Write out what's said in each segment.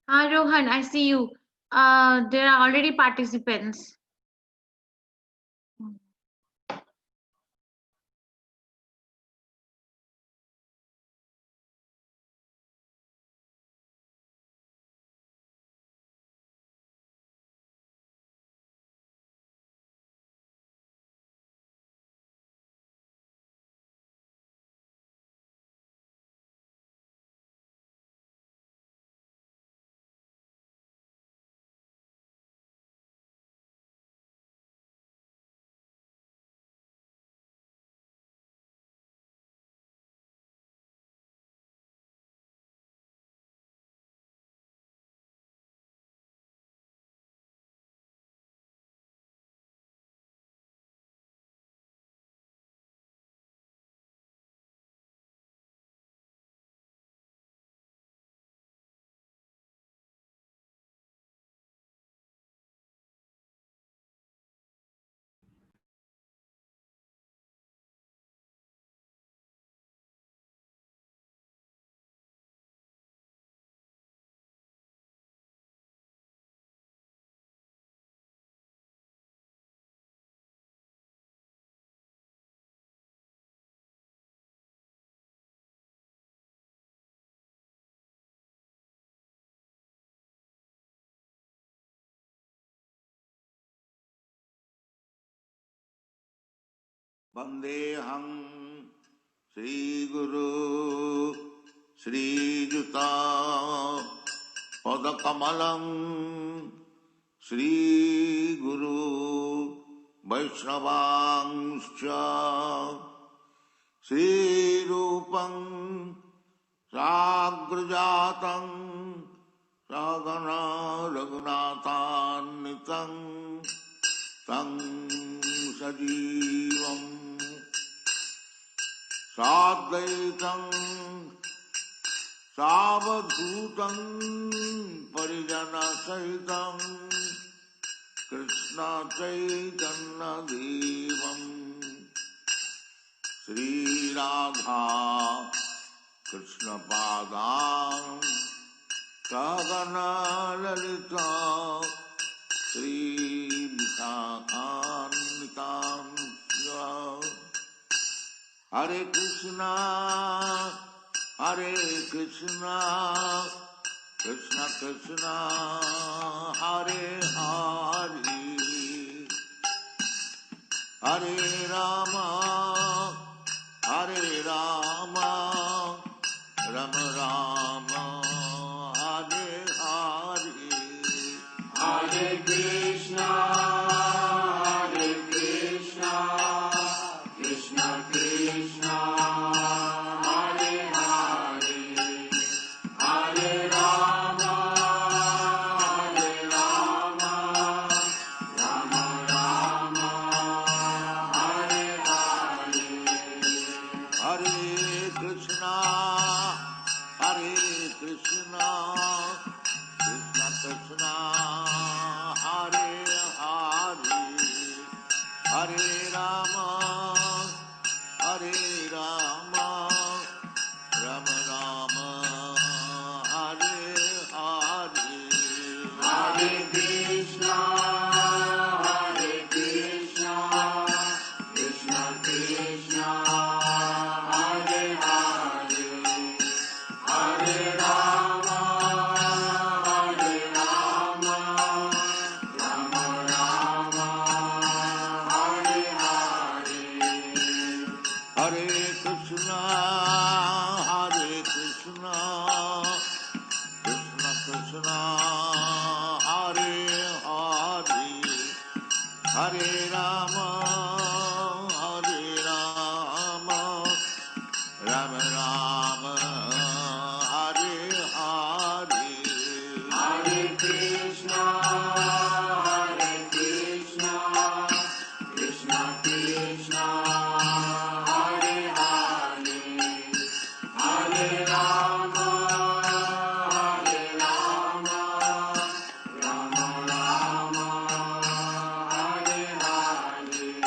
Rohan, I see you. There are already participants. Vandeham Sri Guru Sri Juta Padakamalam Sri Guru Vaishnavangscha Sri Rupam Sagrajatam Sagana Raghunathan Tang Sajivam Sadvaitam Savadhutam Parijana Sahitam Krishna Chaitanya Devam Sri Radha Krishna Padam Sagana Lalita Sri Visakhanitam Hare Krishna Krishna Krishna Hare Hare Hare Rama Rama Rama Hare Hare Hare Krishna Krishna Krishna Hare Hare Hare Rama Rama Rama Hare Hare Hare Krishna Krishna Krishna Hare Hare Hare Rama Rama Rama Hare Hare Hare Krishna Krishna Krishna Hare Hare Hare Rama Rama Rama Hare Hare Hare Krishna Krishna Krishna Hare Hare Hare Rama Rama Rama Hare Hare Hare Krishna Krishna Krishna Hare Hare Hare Rama Rama Rama Hare Hare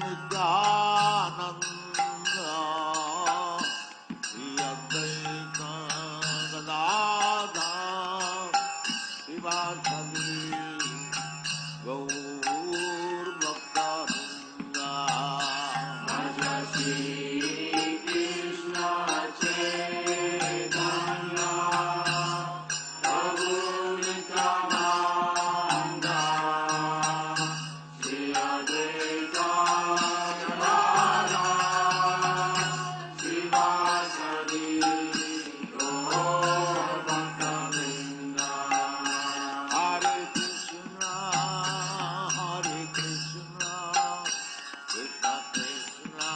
Nityananda Shri Advaita Gadadhar Srivasadi Gaur Bhakta Vrinda Krishna Chaitanya Prabhu Nityananda Shri Advaita Gadadhar Srivasadi Gaur Bhakta Vrinda Hare Krishna Krishna Krishna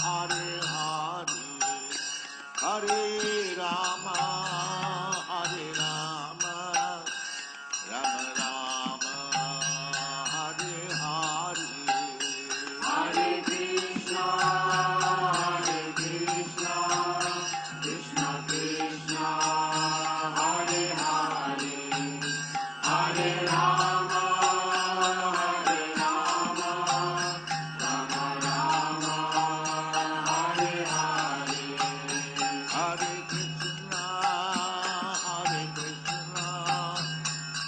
Hare Hare Hare Rama Rama Rama Hare Hare Hare Krishna Krishna Krishna Hare Hare Hare Rama Rama Rama Hare Hare Hare Krishna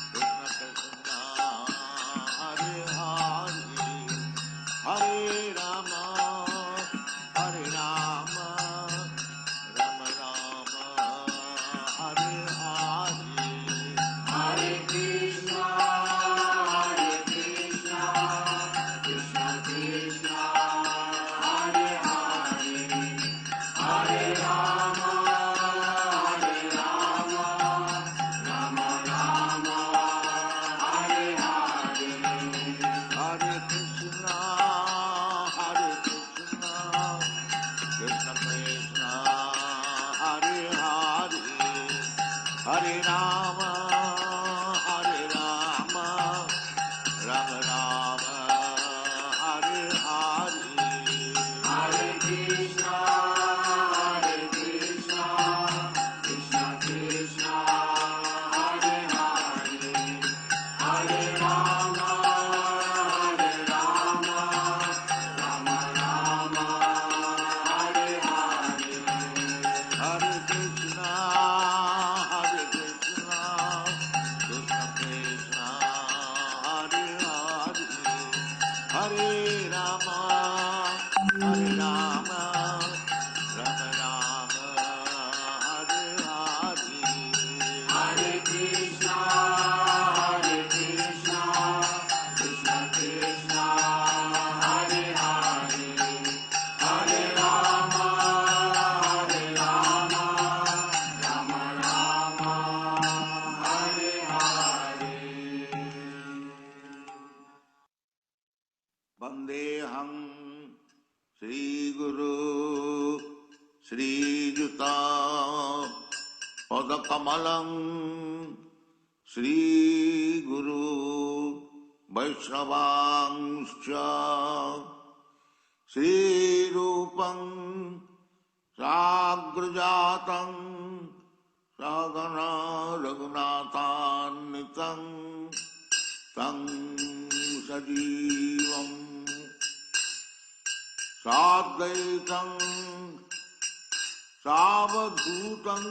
Krishna Krishna Hare Hare Hare Rama Rama Rama Hare Hare Hare Krishna Krishna Krishna Hare Hare Hare Rama Rama Rama Hare Hare Hare Krishna Krishna Krishna Hare Hare Hare Rama Rama Rama Hare Hare Hare Krishna Krishna Krishna Hare Hare Hare Rama Rama Rama Hare Hare Hare Krishna Krishna Krishna Hare Hare Hare Rama Rama Rama Hare Hare Hare Krishna Krishna Krishna Hare Hare Hare Rama Rama Rama Hare Hare Vandeham Shri Guru Shri Juta Padakamalam Shri Guru Vaishnavangscha Shri Rupam Sagrajatam Sagana Raghunathanitang Tang Sajivam Sadvaitam Savadhutam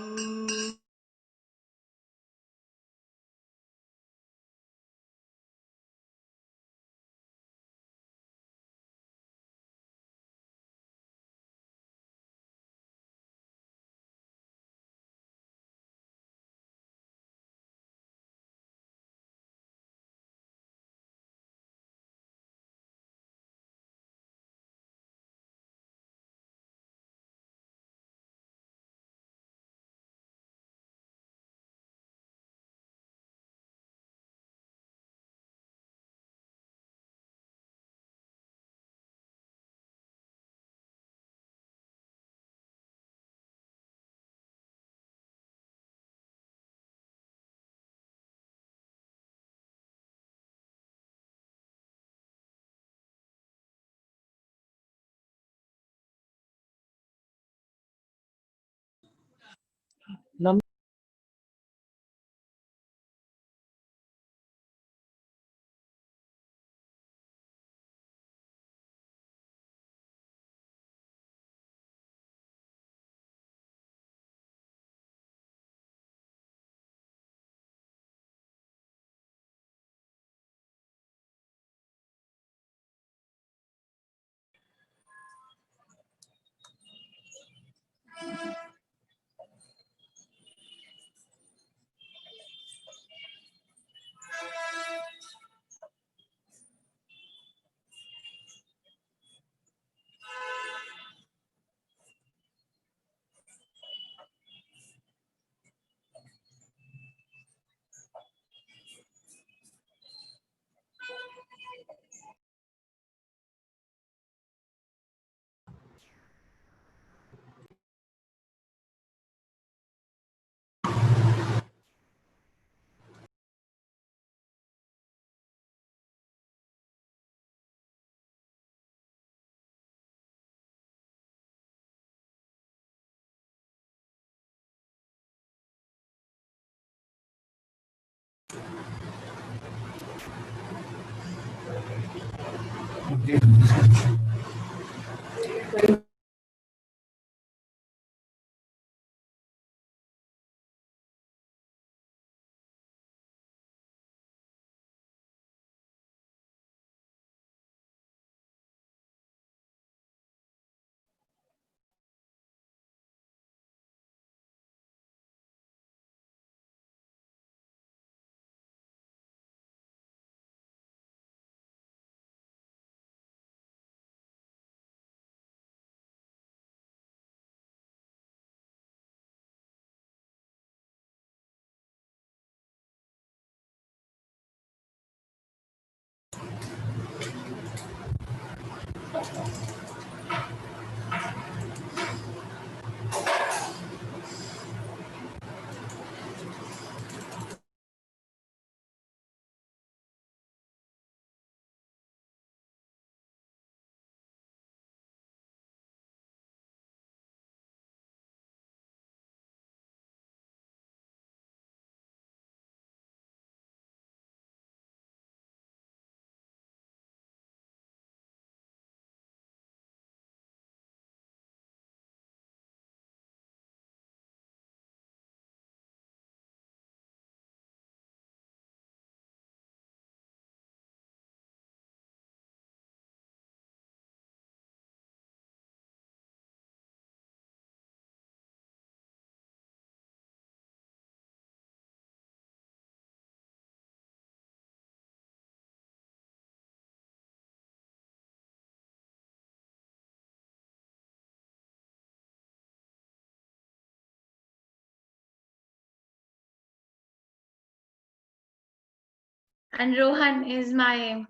And Rohan is my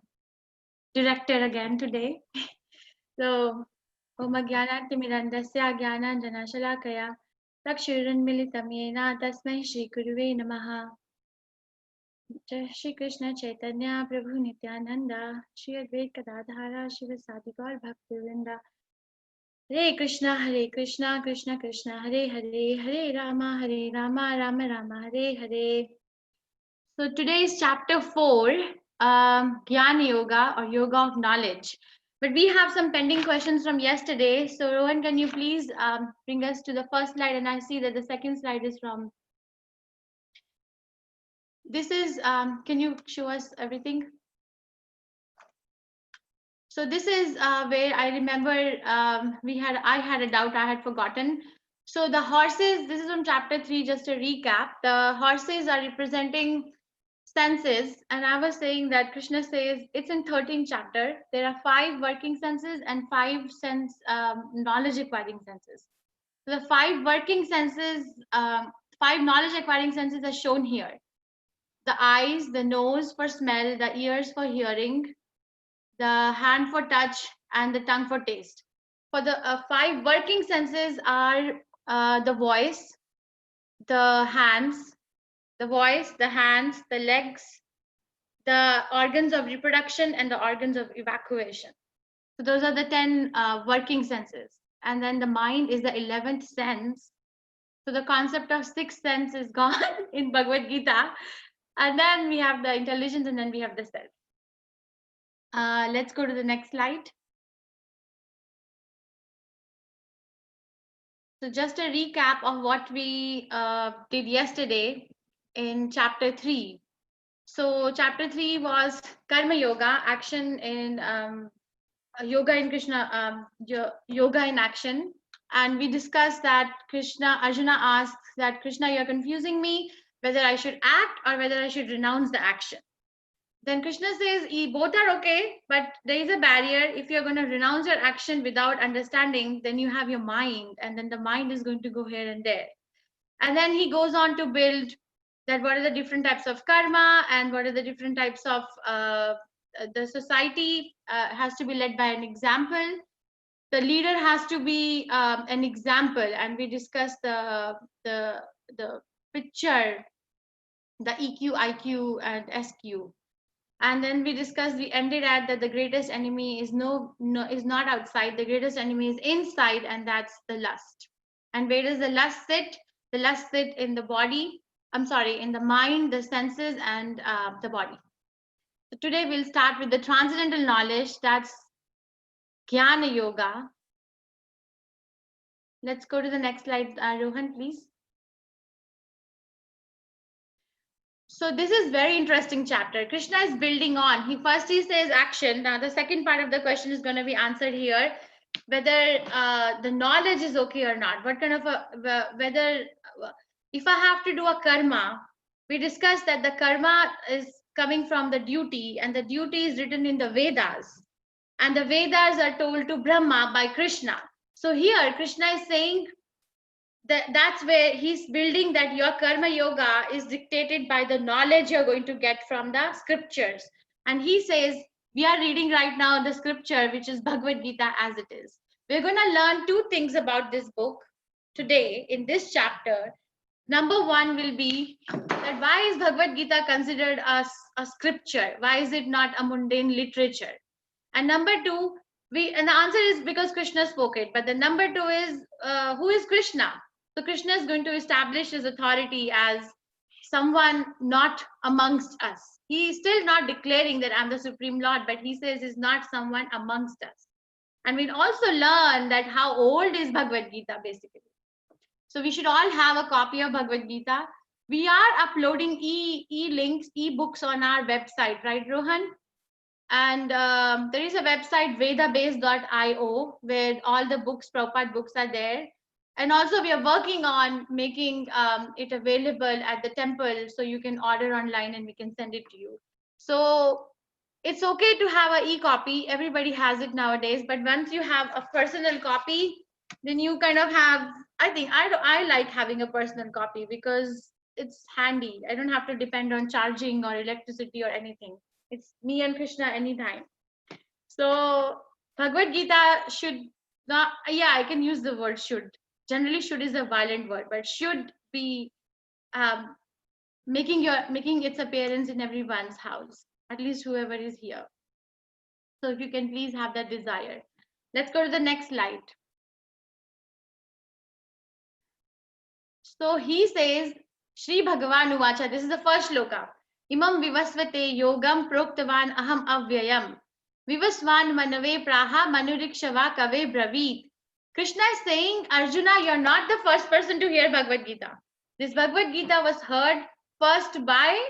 director again today. So, Om Jnanatimirandasya Jnananjanashalakaya Chakshuranmilitam Yena Tasmai Shri Guruve Namaha. Jai Shri Krishna Chaitanya Prabhu Nityananda Shri Advait Gadadhara Shivasadi Gaur Bhaktivinoda Hare Krishna, Krishna Krishna, Hare Hare, Hare Rama, Rama Rama, Hare Hare. So today is chapter 4, Jnana Yoga or Yoga of Knowledge. But we have some pending questions from yesterday. So Rohan, can you please bring us to the first slide? And I see that the second slide is from. This is, can you show us everything? So this is where I remember I had a doubt, I had forgotten. So the horses, this is from chapter 3, just a recap. The horses are representing senses, and I was saying that Krishna says it's in 13th chapter. There are 5 working senses and 5 knowledge acquiring senses. So the 5 working senses, 5 knowledge acquiring senses are shown here. The eyes, the nose for smell, the ears for hearing, the hand for touch, and the tongue for taste. For the 5 working senses are the voice, the hands, the hands, the legs, the organs of reproduction, and the organs of evacuation. So those are the 10 working senses. And then the mind is the 11th sense. So the concept of 6th sense is gone in Bhagavad Gita. And then we have the intelligence, and then we have the self. Let's go to the next slide. So just a recap of what we did yesterday in chapter 3. So chapter 3 was Karma Yoga, action in yoga in Krishna, yoga in action. And we discussed that Arjuna asks that Krishna, you're confusing me, whether I should act or whether I should renounce the action. Then Krishna says, both are okay, but there is a barrier. If you're going to renounce your action without understanding, then you have your mind, and then the mind is going to go here and there. And then he goes on to build that what are the different types of karma and what are the different types of the society has to be led by an example. The leader has to be an example, and we discussed the picture, the EQ, IQ, and SQ. And then we discussed, we ended at that the greatest enemy is is not outside, the greatest enemy is inside, and that's the lust. And where does the lust sit? The lust sit in the body, in the mind, the senses, and the body. So today we'll start with the transcendental knowledge. That's Jnana Yoga. Let's go to the next slide, Rohan, please. So this is very interesting chapter. Krishna is building on. He says action. Now the second part of the question is going to be answered here, whether the knowledge is okay or not. What kind of whether if I have to do a karma, we discussed that the karma is coming from the duty, and the duty is written in the Vedas, and the Vedas are told to Brahma by Krishna. So here Krishna is saying that's where he's building that your karma yoga is dictated by the knowledge you're going to get from the scriptures. And he says, we are reading right now the scripture, which is Bhagavad Gita as it is. We're going to learn two things about this book today in this chapter. Number one will be that why is Bhagavad Gita considered a scripture? Why is it not a mundane literature? And number two, and the answer is because Krishna spoke it. But the number two is who is Krishna? So Krishna is going to establish his authority as someone not amongst us. He is still not declaring that I'm the Supreme Lord, but he says he's not someone amongst us. And we'll also learn that how old is Bhagavad Gita basically. So we should all have a copy of Bhagavad Gita. We are uploading e-links, e-books on our website, right, Rohan? And there is a website, vedabase.io, where all the books, Prabhupada books are there. And also we are working on making it available at the temple, so you can order online and we can send it to you. So it's okay to have an e-copy. Everybody has it nowadays. But once you have a personal copy, then you kind of have, I think, I like having a personal copy because it's handy. I don't have to depend on charging or electricity or anything. It's me and Krishna anytime. So Bhagavad Gita should not, yeah, I can use the word should. Generally, should is a violent word, but should be making its appearance in everyone's house, at least whoever is here. So if you can please have that desire. Let's go to the next slide. So he says, Shri Bhagavan Uvacha, this is the first shloka. Imam vivasvate yogam proktavan aham avyayam. Vivasvan manave praha manurikshava kave braveet. Krishna is saying, Arjuna, you're not the first person to hear Bhagavad Gita. This Bhagavad Gita was heard first by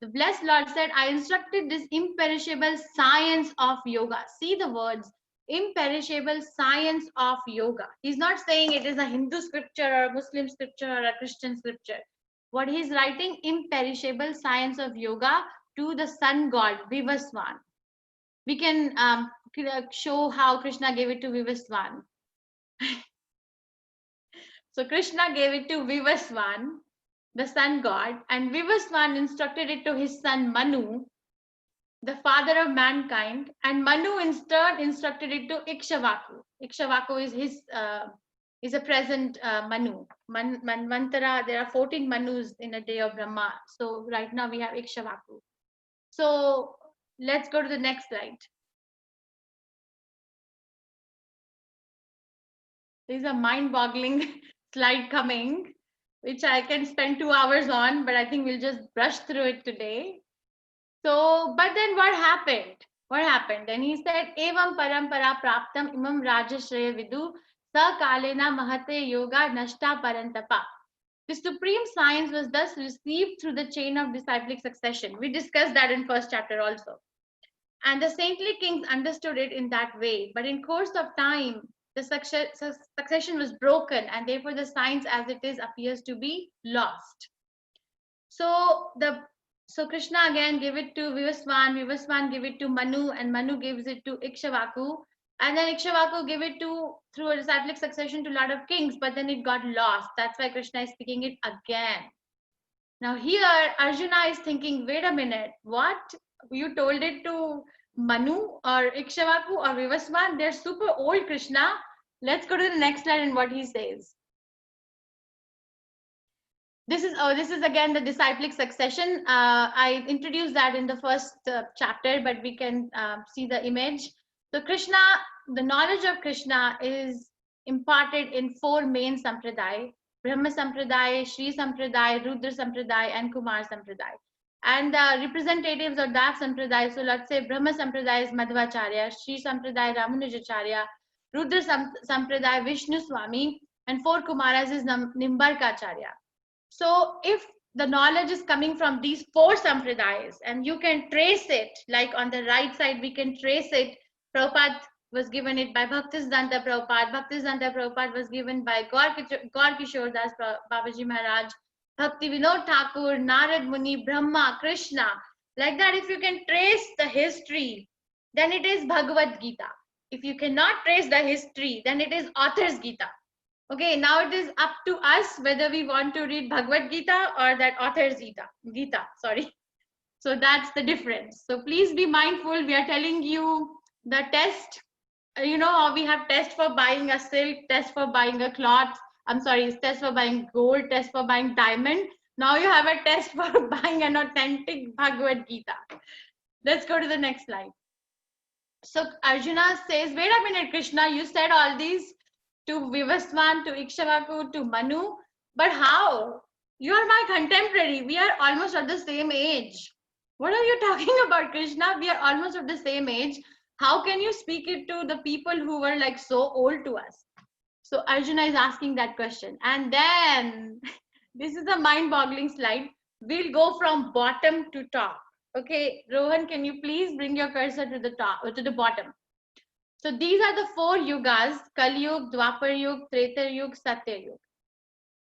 the blessed Lord said, I instructed this imperishable science of yoga. See the words, imperishable science of yoga. He's not saying it is a Hindu scripture or a Muslim scripture or a Christian scripture. What he's writing, imperishable science of yoga to the sun god, Vivaswan. We can show how Krishna gave it to Vivaswan. So Krishna gave it to Vivaswan, the sun god, and Vivaswan instructed it to his son Manu, the father of mankind, and Manu in turn instructed it to Ikshvaku. Ikshvaku is his is a present Manu. Manvantara, there are 14 Manus in a day of Brahma. So right now we have Ikshvaku. So let's go to the next slide. There's a mind-boggling slide coming, which I can spend 2 hours on, but I think we'll just brush through it today. So, but then what happened? What happened? Then he said, Evam parampara praptam imam rajashraya vidu sa kalena mahate yoga nashta parantapa. The supreme science was thus received through the chain of disciplic succession. We discussed that in first chapter also. And the saintly kings understood it in that way. But in course of time, the succession was broken, and therefore the science as it is appears to be lost. So Krishna again gave it to Vivaswan, Vivaswan gave it to Manu, and Manu gives it to Ikshvaku. And then Ikshvaku gave it through a disciplic succession to a lot of kings, but then it got lost. That's why Krishna is speaking it again. Now here, Arjuna is thinking, wait a minute, what? You told it to Manu or Ikshvaku or Vivaswan? They're super old, Krishna. Let's go to the next slide and what he says. This is again the disciplic succession. I introduced that in the first chapter, but we can see the image. So Krishna, the knowledge of Krishna is imparted in 4 main sampradaya: Brahma Sampradaya, Shri Sampradaya, Rudra Sampradaya, and Kumar Sampradaya. And the representatives of that sampradaya, so let's say Brahma Sampradaya is Madhvacharya, Sri Sampradaya Ramanujacharya, Rudra Sampradaya Vishnu Swami, and 4 Kumaras is Nimbarkacharya. So if the knowledge is coming from these 4 sampradayas and you can trace it, like on the right side, we can trace it. Prabhupada was given it by Bhaktisiddhanta Prabhupada. Bhaktisiddhanta Prabhupada was given by Gaur Kishore Das Babaji Maharaj, Bhakti Vinod Thakur, Narad Muni, Brahma, Krishna. Like that, if you can trace the history, then it is Bhagavad Gita. If you cannot trace the history, then it is author's Gita. Okay, now it is up to us whether we want to read Bhagavad Gita or that author's Gita, sorry. So that's the difference. So please be mindful. We are telling you the test. You know how we have test for buying a silk, test for buying a cloth. I'm sorry, test for buying gold, test for buying diamond. Now you have a test for buying an authentic Bhagavad Gita. Let's go to the next slide. So Arjuna says, wait a minute, Krishna, you said all these to Vivaswan, to Ikshvaku, to Manu, but how? You are my contemporary. We are almost at the same age. What are you talking about, Krishna? We are almost of the same age. How can you speak it to the people who were like so old to us? So Arjuna is asking that question. And then this is a mind-boggling slide. We'll go from bottom to top. Okay, Rohan, can you please bring your cursor to the top, or to the bottom? So these are the 4 yugas: Kali Yuga, Dwapar Yuga, Treta Yuga, Satya Yuga.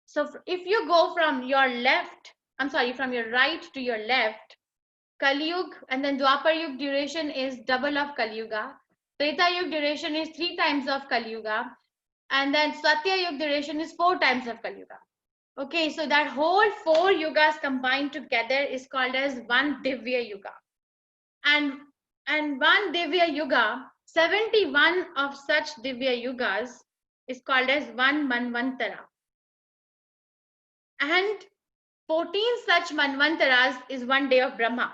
So if you go from your left, from your right to your left, Kali Yuga and then Dwapar Yuga duration is double of Kali Yuga. Treta Yuga duration is 3 times of Kali Yuga. And then Satya Yuga duration is 4 times of Kali Yuga. Okay, so that whole 4 yugas combined together is called as one Divya Yuga. And one Divya Yuga, 71 of such Divya Yugas is called as one Manvantara. And 14 such Manvantaras is one day of Brahma.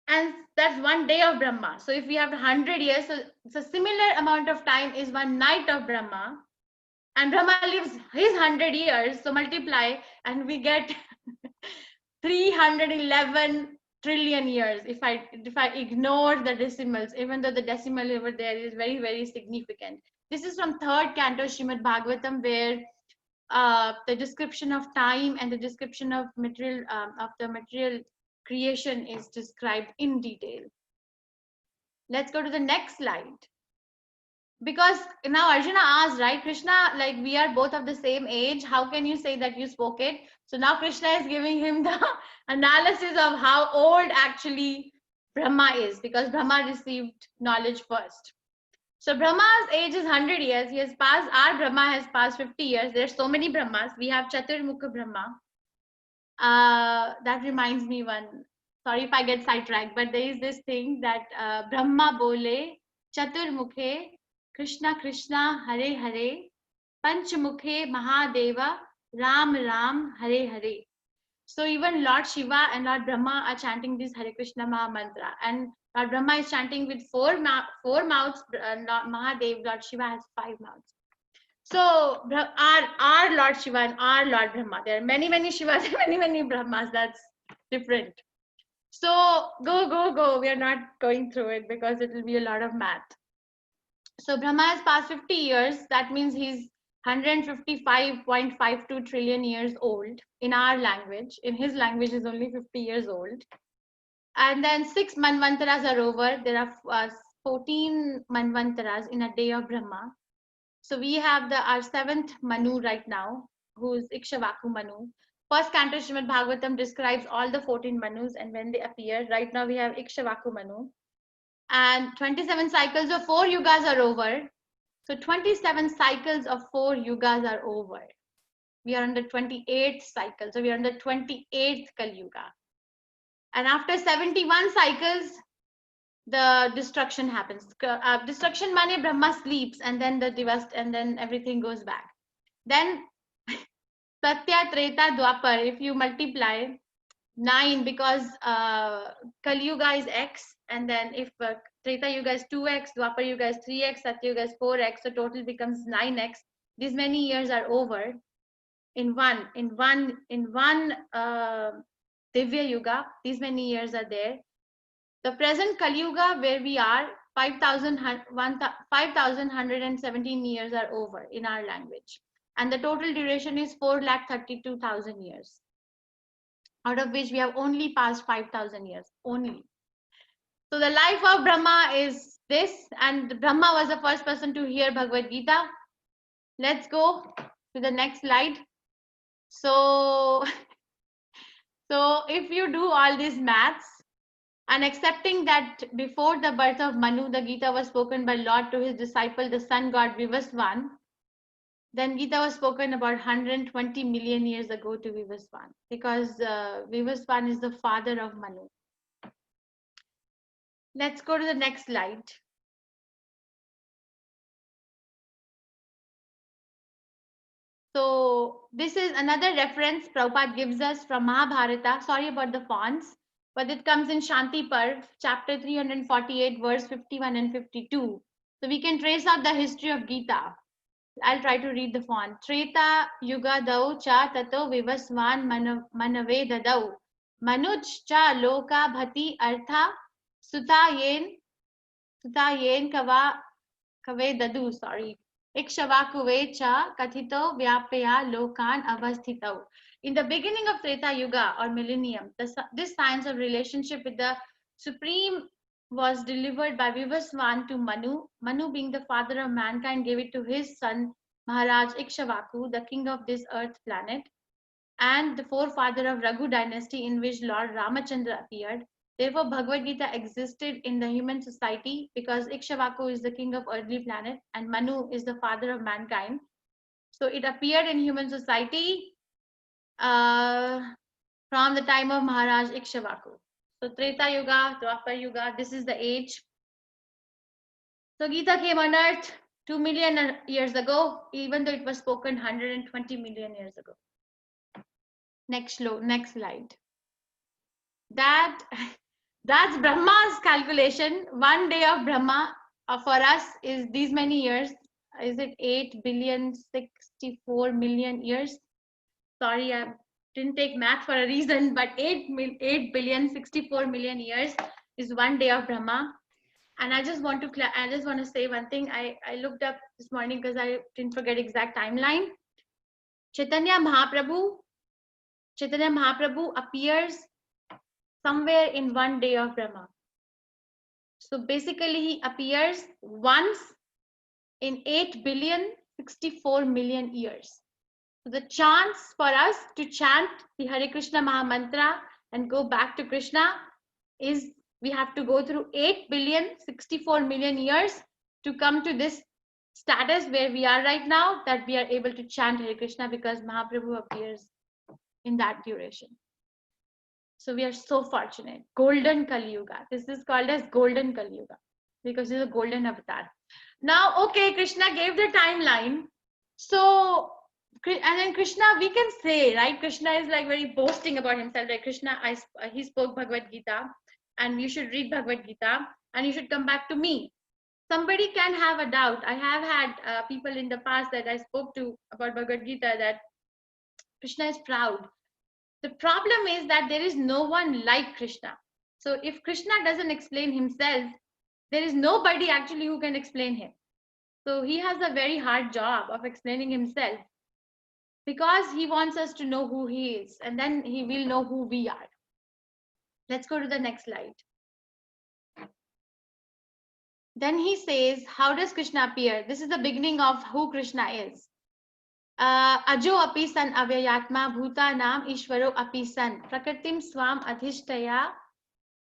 And that's one day of Brahma. So if we have 100 years, so it's a similar amount of time is one night of Brahma. And Brahma lives his 100 years, so multiply, and we get 311 trillion years. If I ignore the decimals, even though the decimal over there is very, very significant. This is from 3rd canto Srimad Bhagavatam, where the description of time and the description of material creation is described in detail. Let's go to the next slide. Because now Arjuna asked, right, Krishna, like we are both of the same age, how can you say that you spoke it? So now Krishna is giving him the analysis of how old actually Brahma is, because Brahma received knowledge first. So Brahma's age is 100 years. He has passed, our Brahma has passed 50 years. There are so many Brahmas. We have Chaturmukha Brahma. That reminds me one, sorry if I get sidetracked, but there is this thing that Brahma bole, Chaturmukhe, Krishna Krishna, Hare Hare, Panchmukhe Mahadeva, Ram Ram, Hare Hare. So even Lord Shiva and Lord Brahma are chanting this Hare Krishna Maha Mantra. And Lord Brahma is chanting with four mouths, Lord Mahadev, Lord Shiva has 5 mouths. So our Lord Shiva and our Lord Brahma, there are many, many Shivas and many Brahmas, that's different. So go. We are not going through it because it will be a lot of math. So Brahma has passed 50 years. That means he's 155.52 trillion years old in our language. In his language, is only 50 years old. And then 6 Manvantaras are over. There are 14 Manvantaras in a day of Brahma. So we have our 7th Manu right now, who is Ikshvaku Manu. First canto Srimad Bhagavatam describes all the 14 Manus and when they appear. Right now we have Ikshvaku Manu. And 27 cycles of 4 yugas are over. So 27 cycles of 4 yugas are over. We are on the 28th cycle. So we are on the 28th Kali Yuga. And after 71 cycles, the destruction happens. Destruction mane Brahma sleeps and then and then everything goes back. Then Satya, Treta, Dwapar, if you multiply 9, because Kali Yuga is X, and then if Treta Yuga is 2x, Dwapar Yuga is 3x, Satya Yuga is 4x, so total becomes 9x. These many years are over in one Divya Yuga, these many years are there. The present Kali Yuga, where we are, 5,117 years are over in our language. And the total duration is 4,32,000 years, out of which we have only passed 5,000 years, only. So the life of Brahma is this, and Brahma was the first person to hear Bhagavad Gita. Let's go to the next slide. So, so if you do all these maths, and accepting that before the birth of Manu, the Gita was spoken by Lord to his disciple, the sun god Vivaswan, then Gita was spoken about 120 million years ago to Vivaswan, because Vivaswan is the father of Manu. Let's go to the next slide. So this is another reference Prabhupada gives us from Mahabharata. Sorry about the fonts, but it comes in Shanti Parv, chapter 348, verse 51 and 52. So we can trace out the history of Gita. I'll try to read the font. Treta Yuga Dau Cha Tato Vivaswan Manave Dadau Manuj Cha Loka Bhati Artha Sutayen Kave Dadu, sorry. Ikshavakuve Cha Kathito Vyapaya Lokan Avasthitau. In the beginning of Treta Yuga or millennium, this science of relationship with the Supreme was delivered by Vivaswan to Manu. Manu, being the father of mankind, gave it to his son Maharaj Ikshavaku, the king of this earth planet, and the forefather of Raghu dynasty, in which Lord Ramachandra appeared. Therefore, Bhagavad Gita existed in the human society because Ikshavaku is the king of earthly planet and Manu is the father of mankind. So it appeared in human society from the time of Maharaj Ikshavaku. So Treta Yuga, Dwapar Yuga, this is the age. So Gita came on earth 2 million years ago, even though it was spoken 120 million years ago. Next slide. That's Brahma's calculation. 1 day of Brahma for us is these many years. Is it 8,064,000,000 years? Sorry, I didn't take math for a reason, but 8,064,000,000 years is 1 day of Brahma. And I just want to say one thing. I looked up this morning because I didn't forget exact timeline. Chaitanya Mahaprabhu appears somewhere in 1 day of Brahma. So basically he appears once in 8,064,000,000 years. So the chance for us to chant the Hare Krishna Maha Mantra and go back to Krishna is we have to go through 8,064,000,000 years to come to this status where we are right now, that we are able to chant Hare Krishna because Mahaprabhu appears in that duration. So we are so fortunate. Golden Kali Yuga. This is called as Golden Kali Yuga because it's a golden avatar. Now, okay, Krishna gave the timeline. So, and then Krishna, we can say, right? Krishna is like very boasting about himself. Like Krishna, he spoke Bhagavad Gita, and you should read Bhagavad Gita, and you should come back to me. Somebody can have a doubt. I have had people in the past that I spoke to about Bhagavad Gita that Krishna is proud. The problem is that there is no one like Krishna. So if Krishna doesn't explain himself, there is nobody actually who can explain him. So he has a very hard job of explaining himself because he wants us to know who he is, and then he will know who we are. Let's go to the next slide. Then he says, how does Krishna appear? This is the beginning of who Krishna is. Ajo api san avyayatma bhutanam ishvaro api san prakritim swam adhishtaya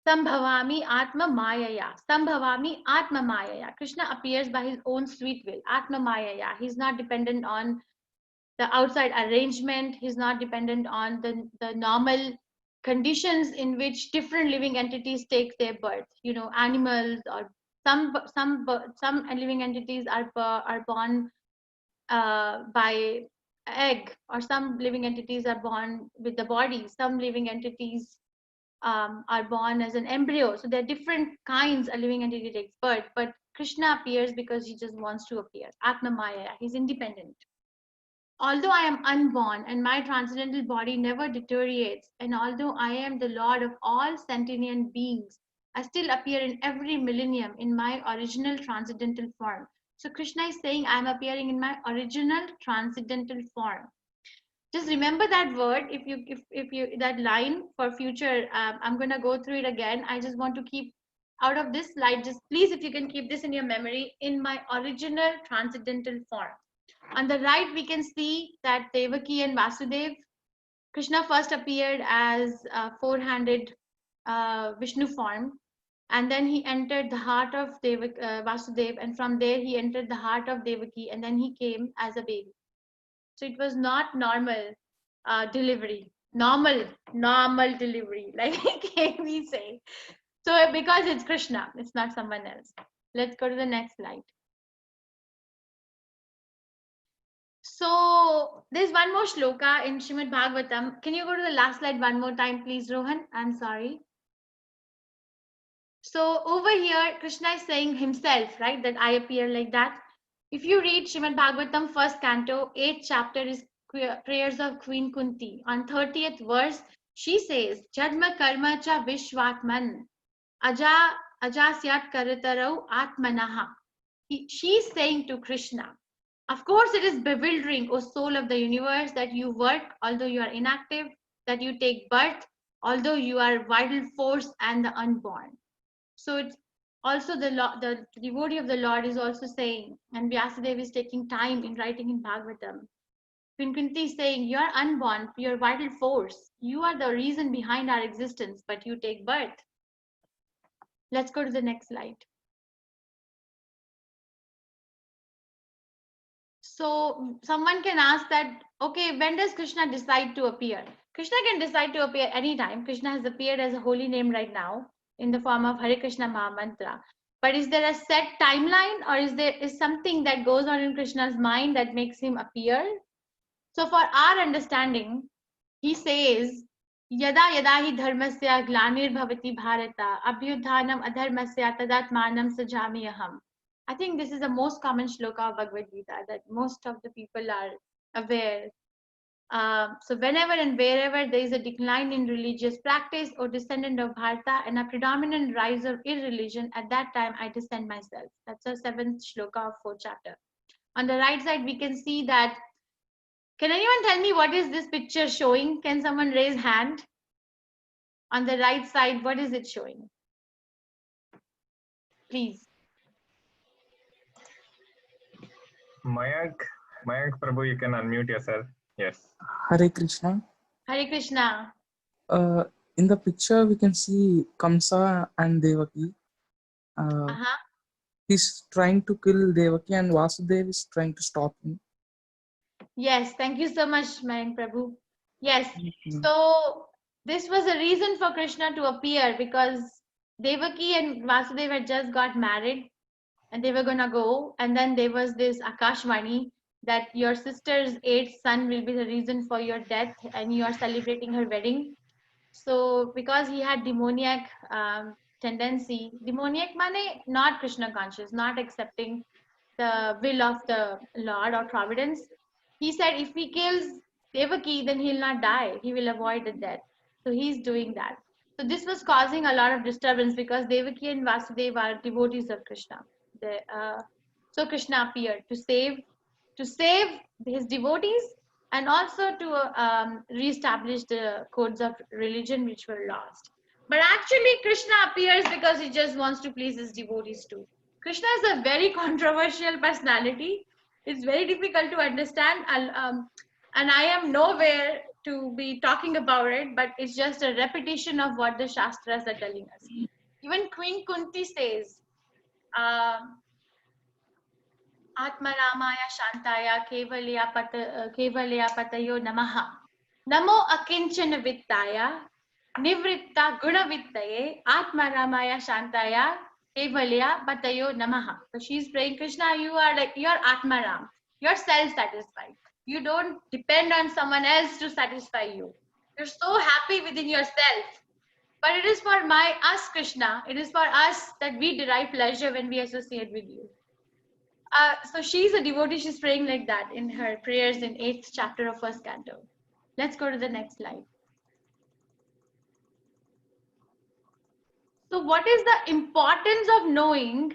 sambhavami atma mayaya. Sambhavami atma mayaya. Krishna appears by his own sweet will. Atma mayaya. He's not dependent on the outside arrangement. He's not dependent on the normal conditions in which different living entities take their birth. You know, animals or some living entities are born by egg, or some living entities are born with the body. Some living entities are born as an embryo. So there are different kinds a living entity takes birth, but Krishna appears because he just wants to appear. Atma Maya, he's independent. Although I am unborn and my transcendental body never deteriorates, and although I am the Lord of all sentient beings, I still appear in every millennium in my original transcendental form. So Krishna is saying I am appearing in my original transcendental form. Just remember that word. If you that line for future, I'm gonna go through it again. I just want to keep out of this slide. Just please, if you can keep this in your memory, in my original transcendental form. On the right, we can see that Devaki and Vasudev. Krishna first appeared as a four-handed Vishnu form, and then he entered the heart of Vasudev, and from there he entered the heart of Devaki, and then he came as a baby. So it was not normal delivery, normal delivery, like we say. So because it's Krishna, it's not someone else. Let's go to the next slide. So there's one more shloka in Srimad Bhagavatam. Can you go to the last slide one more time, please, Rohan? I'm sorry. So over here, Krishna is saying himself, right, that I appear like that. If you read Srimad Bhagavatam, first canto, 8th chapter is prayers of Queen Kunti. On 30th verse, she says, Jadma karma cha vishwatman, ajasyat karatarau atmanaha. She's saying to Krishna, of course, it is bewildering, O soul of the universe, that you work although you are inactive, that you take birth although you are vital force and the unborn. So it's also the devotee of the Lord is also saying, and Vyasadeva is taking time in writing in Bhagavatam. Queen Kunti is saying, you are unborn, you are vital force. You are the reason behind our existence, but you take birth. Let's go to the next slide. So someone can ask that, okay, when does Krishna decide to appear? Krishna can decide to appear anytime. Krishna has appeared as a holy name right now in the form of Hare Krishna Mahamantra. But is there a set timeline, or is something that goes on in Krishna's mind that makes him appear? So for our understanding, he says, Yada yada hi dharmasya glanir bhavati bharata abhyudhanam adharmasya tadatmanam sajami aham. I think this is the most common shloka of Bhagavad Gita that most of the people are aware. So whenever and wherever there is a decline in religious practice or descendant of Bharata and a predominant rise of irreligion, at that time I descend myself. That's the 7th shloka of 4th chapter. On the right side, we can see that. Can anyone tell me what is this picture showing? Can someone raise hand? On the right side, what is it showing? Please. Mayank Prabhu, you can unmute yourself. Yes. Hare Krishna. Hare Krishna. In the picture, we can see Kamsa and Devaki. He's trying to kill Devaki, and Vasudev is trying to stop him. Yes, thank you so much, Mayank Prabhu. Yes, so this was a reason for Krishna to appear because Devaki and Vasudeva had just got married and they were gonna go, and then there was this Akashvani that your sister's 8th son will be the reason for your death and you are celebrating her wedding. So because he had demoniac tendency, demoniac mane not Krishna conscious, not accepting the will of the Lord or providence, he said if he kills Devaki, then he'll not die. He will avoid the death. So he's doing that. So this was causing a lot of disturbance because Devaki and Vasudeva are devotees of Krishna. So Krishna appeared to save his devotees and also to reestablish the codes of religion which were lost. But actually, Krishna appears because he just wants to please his devotees too. Krishna is a very controversial personality. It's very difficult to understand, and I am nowhere to be talking about it, but it's just a repetition of what the Shastras are telling us. Even Queen Kunti says, Atma Ramaya Shantaya Kevalya Patayo Namaha. Namo Akinchana Vittaya Nivritta Gunavittaye Atma Ramaya Shantaya Kevalya Patayo Namaha. So she's praying, Krishna, you are like your Atma Ram. You're self-satisfied. You don't depend on someone else to satisfy you. You're so happy within yourself. But it is for us, Krishna. It is for us that we derive pleasure when we associate with you. So she's a devotee. She's praying like that in her prayers in 8th chapter of 1st canto. Let's go to the next slide. So what is the importance of knowing?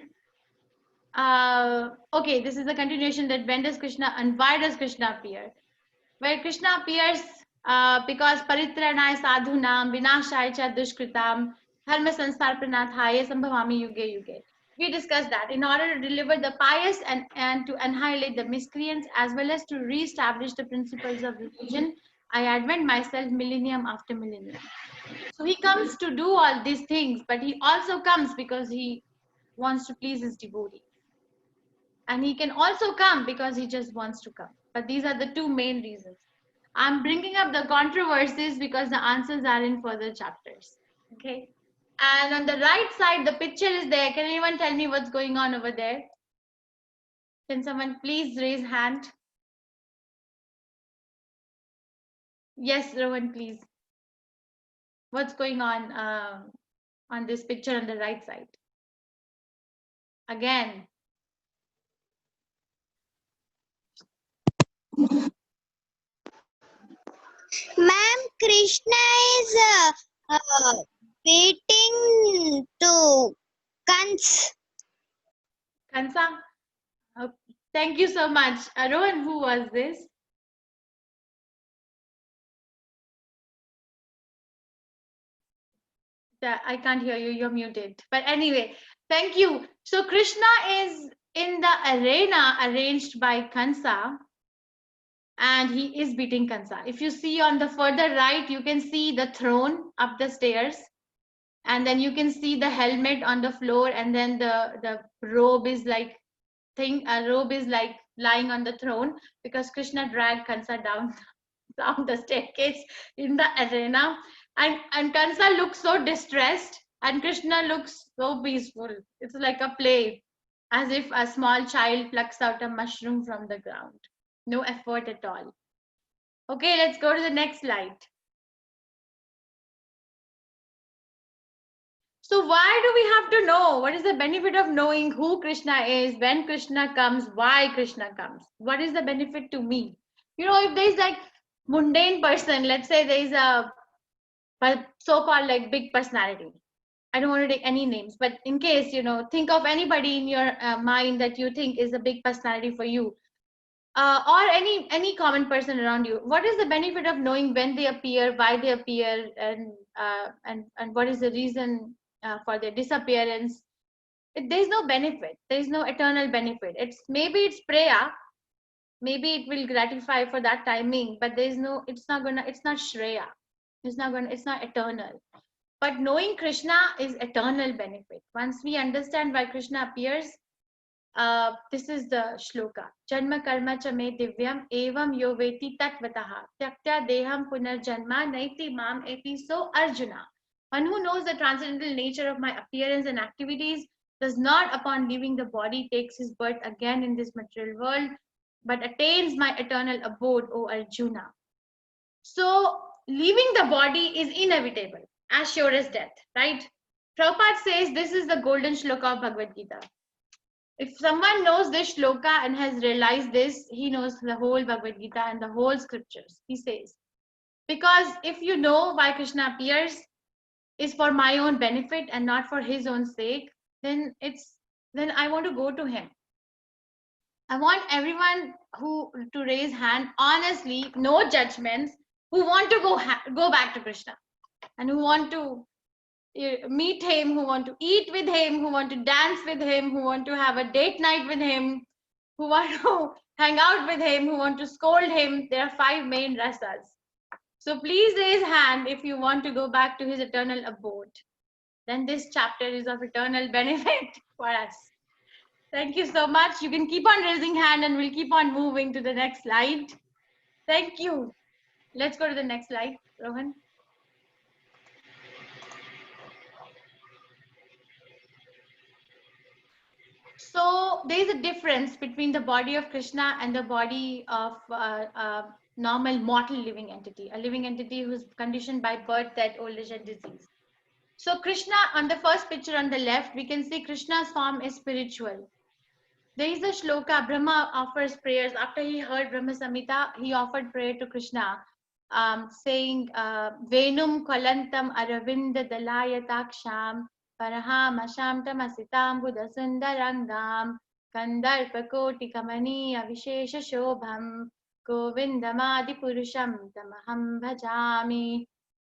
Okay, this is the continuation that when does Krishna and why does Krishna appear? Where Krishna appears because paritranaya sadhunam vinashaya cha dushkritam dharma sansar pranathaya sambhavami yuge yuge. We discussed that in order to deliver the pious and to annihilate the miscreants as well as to re-establish the principles of religion, I advent myself millennium after millennium. So he comes to do all these things, but he also comes because he wants to please his devotees. And he can also come because he just wants to come. But these are the two main reasons. I'm bringing up the controversies because the answers are in further chapters. Okay. And on the right side, the picture is there. Can anyone tell me what's going on over there? Can someone please raise hand? Yes, Rohan, please. What's going on this picture on the right side? Again. Ma'am, Krishna is waiting to Kans. Kansa? Thank you so much. Rohan, who was this? I can't hear you. You're muted. But anyway, thank you. So Krishna is in the arena arranged by Kansa, and he is beating Kansa. If you see on the further right, you can see the throne up the stairs, and then you can see the helmet on the floor, and then the robe is like a robe is like lying on the throne because Krishna dragged Kansa down the staircase in the arena, and Kansa looks so distressed and Krishna looks so peaceful. It's like a play, as if a small child plucks out a mushroom from the ground. No effort at all. Okay, let's go to the next slide. So why do we have to know? What is the benefit of knowing who Krishna is, when Krishna comes, why Krishna comes? What is the benefit to me? You know, if there's like mundane person, let's say there's a so-called like big personality. I don't want to take any names, but in case, you know, think of anybody in your mind that you think is a big personality for you, or any common person around you. What is the benefit of knowing when they appear, why they appear, and what is the reason for their disappearance? There's no benefit. There's no eternal benefit. It's prayer. Maybe it will gratify for that timing, but it's not Shreya. It's not eternal. But knowing Krishna is eternal benefit. Once we understand why Krishna appears, this is the shloka. Janma karma cha me divyam evam yo veti tatvataha tyaktya deham punarjanma naiti mam eti. So Arjuna, one who knows the transcendental nature of my appearance and activities, does not upon leaving the body takes his birth again in this material world, but attains my eternal abode, O Arjuna. So leaving the body is inevitable, as sure as death, right? Prabhupada says this is the golden shloka of Bhagavad Gita. If someone knows this shloka and has realized this, he knows the whole Bhagavad Gita and the whole scriptures. He says, because if you know why Krishna appears is for my own benefit and not for his own sake, then I want to go to him. I want everyone to raise hand honestly, no judgments, who want to go back to Krishna and who want to meet him, who want to eat with him, who want to dance with him, who want to have a date night with him, who want to hang out with him, who want to scold him. There are 5 main rasas. So please raise hand if you want to go back to his eternal abode. Then this chapter is of eternal benefit for us. Thank you so much. You can keep on raising hand and we'll keep on moving to the next slide. Thank you. Let's go to the next slide, Rohan. So there is a difference between the body of Krishna and the body of a normal mortal living entity, a living entity who's conditioned by birth, death, old age, and disease. So Krishna, on the first picture on the left, we can see Krishna's form is spiritual. There is a shloka. Brahma offers prayers after he heard Brahma Samhita. He offered prayer to Krishna, saying, "Venum kwalantam aravinda dalayataksham paraham asham tamasitam buddha sundarangam kandarpa koti kamaniya vishesha shobham govindamadi purusham tamaham bhajami."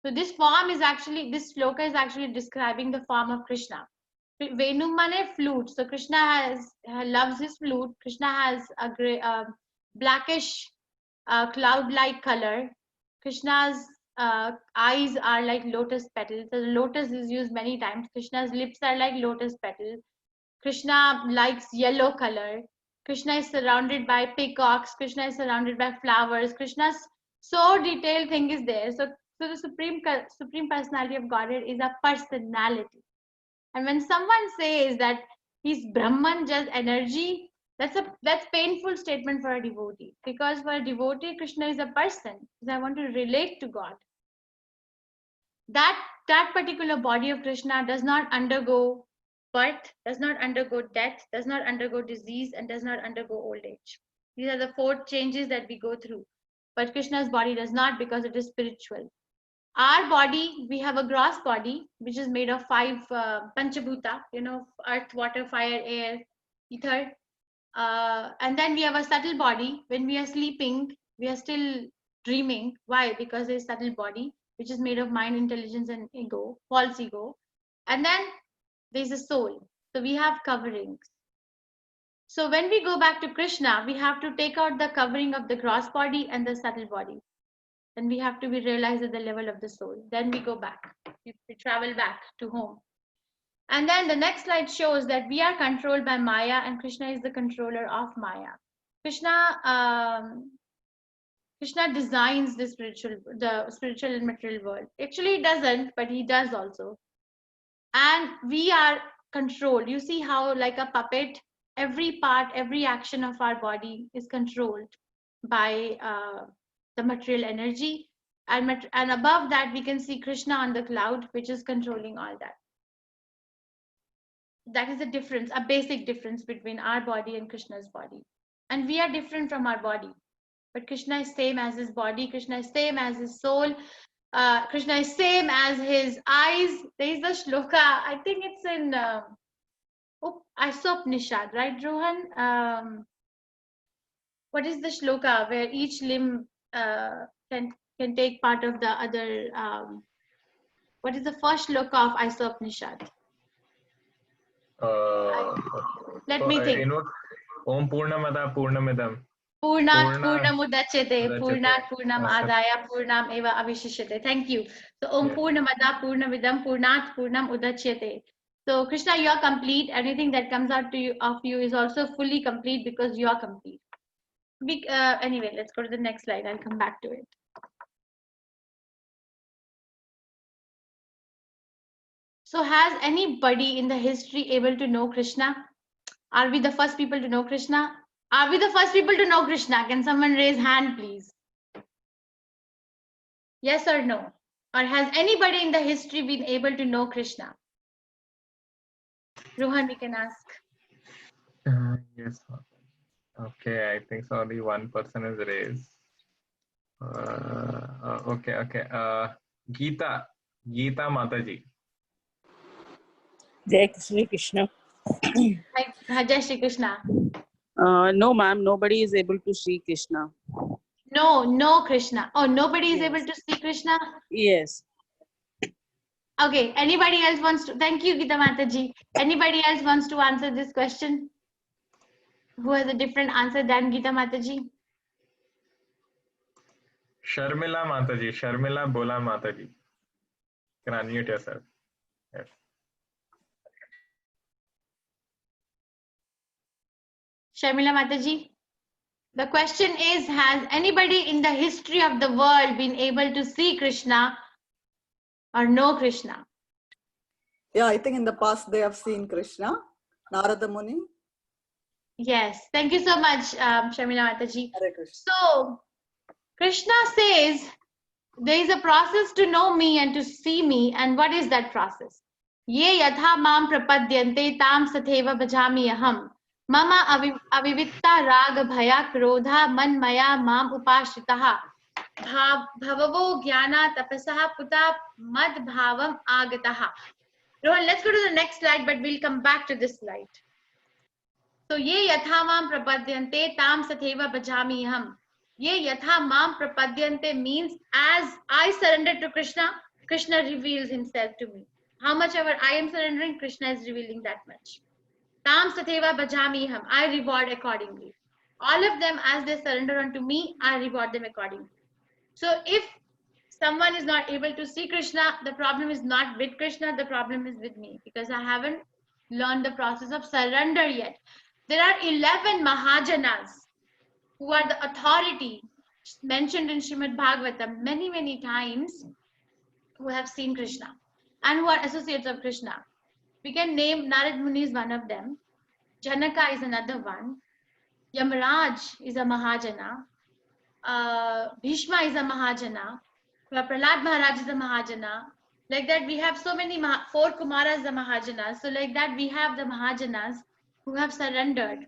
So this shloka is actually describing the form of Krishna. Venum mane flute. So Krishna loves his flute. Krishna has a gray, blackish, cloud-like color. Krishna's eyes are like lotus petals. The lotus is used many times. Krishna's lips are like lotus petals. Krishna likes yellow color. Krishna is surrounded by peacocks. Krishna is surrounded by flowers. Krishna's so detailed thing is there. So the supreme personality of Godhead is a personality. And when someone says that he's Brahman, just energy, that's painful statement for a devotee. Because for a devotee, Krishna is a person. Because I want to relate to God. That particular body of Krishna does not undergo birth, does not undergo death, does not undergo disease, and does not undergo old age. These are the 4 changes that we go through. But Krishna's body does not, because it is spiritual. Our body, we have a gross body, which is made of 5 panchabhuta, earth, water, fire, air, ether. And then we have a subtle body. When we are sleeping, we are still dreaming. Why? Because there's subtle body, which is made of mind, intelligence, and ego, false ego. And then there's a soul. So we have coverings. So when we go back to Krishna, we have to take out the covering of the gross body and the subtle body. Then we have to be realized at the level of the soul. Then we go back. We travel back to home. And then the next slide shows that we are controlled by Maya, and Krishna is the controller of Maya. Krishna designs the spiritual and material world. Actually, he doesn't, but he does also. And we are controlled. You see how, like a puppet, every part, every action of our body is controlled by the material energy, and above that we can see Krishna on the cloud, which is controlling all that. That is a difference, a basic difference between our body and Krishna's body. And we are different from our body, but Krishna is same as his body. Krishna is same as his soul. Krishna is same as his eyes. There is a shloka, I think it's in Isopnishad, right, Rohan? What is the shloka where each limb can take part of the other? What is the first shloka of Isopnishad? Let me think. Om Purnamada Purnamidam. Purnat Purnamudachyate. Purnat Purnam Adaya Purnam Eva Avishishyate. Thank you. So Om Purnamada Purnamidam Purnat Purnam Udachyate. So Krishna, you are complete. Anything that comes out of you is also fully complete because you are complete. Anyway, let's go to the next slide. I'll come back to it. So has anybody in the history able to know Krishna? Are we the first people to know Krishna? Are we the first people to know Krishna? Can someone raise hand, please? Yes or no? Or has anybody in the history been able to know Krishna? Rohan, we can ask. Yes. Okay, I think so. Only one person is raised. Okay. Geeta Mataji. Jai Shri Krishna. Hi, Jai Shri Krishna. No, ma'am, nobody is able to see Krishna. No, Krishna. Oh, nobody is Yes. able to see Krishna? Yes. Okay, anybody else wants to? Thank you, Geeta Mataji. Anybody else wants to answer this question? Who has a different answer than Geeta Mataji? Sharmila Mataji. Sharmila Bola Mataji. Can unmute yourself. Yes. Sharmila Mataji. The question is, has anybody in the history of the world been able to see Krishna or know Krishna? Yeah, I think in the past they have seen Krishna, Narada Muni. Yes, thank you so much, Sharmila Mataji. Hare Krishna. So, Krishna says there is a process to know me and to see me, and what is that process? Ye yatha mam prapadyante tam satheva bhajami aham. Mama avivitta raga bhaya krodha man maya mam upashitaha. Bhavavo jnana tapasaha puta mad bhavam agataha. Rohan, let's go to the next slide, but we'll come back to this slide. So ye yatha mam prapadyante tam satheva bhajami ham. Ye yatha mam prapadyante means as I surrender to Krishna, Krishna reveals himself to me. How much ever I am surrendering, Krishna is revealing that much. Tam satheva bhajami ham. I reward accordingly. All of them, as they surrender unto me, I reward them accordingly. So if someone is not able to see Krishna, the problem is not with Krishna, the problem is with me, because I haven't learned the process of surrender yet. There are 11 Mahajanas who are the authority mentioned in Srimad Bhagavatam many times, who have seen Krishna and who are associates of Krishna. We can name Narad Muni is one of them, Janaka is another one, Yamaraj is a Mahajana, Bhishma is a Mahajana, Prahlad Maharaj is a Mahajana. Like that, we have so many, 4 Kumaras the Mahajanas. So like that, we have the Mahajanas who have surrendered.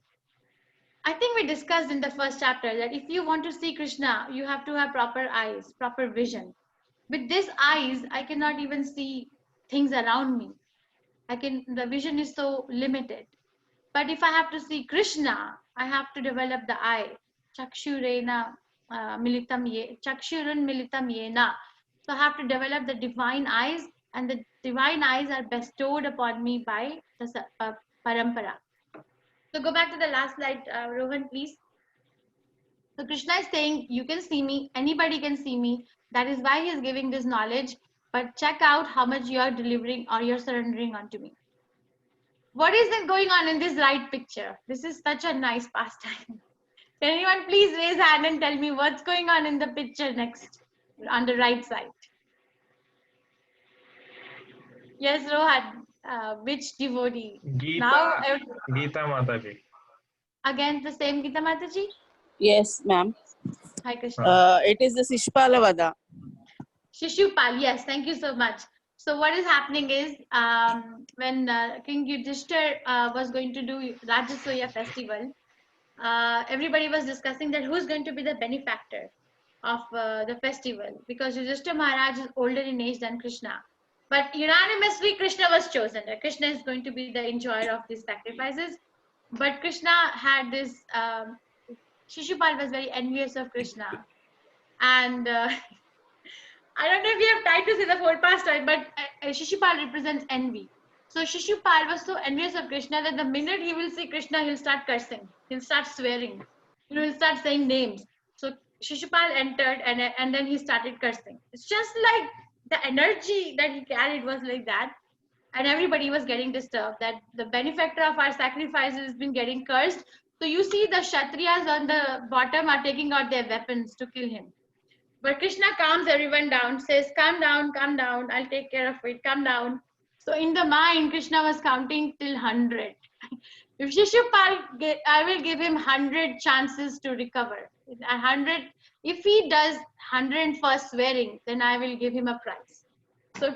I think we discussed in the first chapter that if you want to see Krishna, you have to have proper eyes, proper vision. With these eyes, I cannot even see things around me. The vision is so limited. But if I have to see Krishna, I have to develop the eye. Chakshurun militam yena. So I have to develop the divine eyes, and the divine eyes are bestowed upon me by the parampara. So go back to the last slide, Rohan, please. So Krishna is saying, you can see me, anybody can see me. That is why he is giving this knowledge. But check out how much you are delivering or you're surrendering unto me. What is going on in this right picture? This is such a nice pastime. Can anyone please raise hand and tell me what's going on in the picture next, on the right side? Yes, Rohan. Which devotee? Now, Geeta Mataji. again, the same Geeta Mataji? Yes, ma'am. Hi, Krishna. It is the Shishpala Vada. Shishupal, yes, thank you so much. So what is happening is, when King Yudhishthir was going to do Rajasoya festival, everybody was discussing that who's going to be the benefactor of the festival, because Yudhishthir Maharaj is older in age than Krishna. But unanimously, Krishna was chosen. Krishna is going to be the enjoyer of these sacrifices. But Krishna had this, Shishupal was very envious of Krishna. And I don't know if you have time to see the 4 pastime, but Shishupal represents envy. So Shishupal was so envious of Krishna that the minute he will see Krishna, he'll start cursing. He'll start swearing. He'll start saying names. So Shishupal entered and then he started cursing. It's just like the energy that he carried was like that. And everybody was getting disturbed that the benefactor of our sacrifices has been getting cursed. So you see the Kshatriyas on the bottom are taking out their weapons to kill him. But Krishna calms everyone down, says, calm down, I'll take care of it, calm down. So in the mind, Krishna was counting till 100. If Shishupal, I will give him 100 chances to recover. 100, if he does 101st swearing, then I will give him a prize. So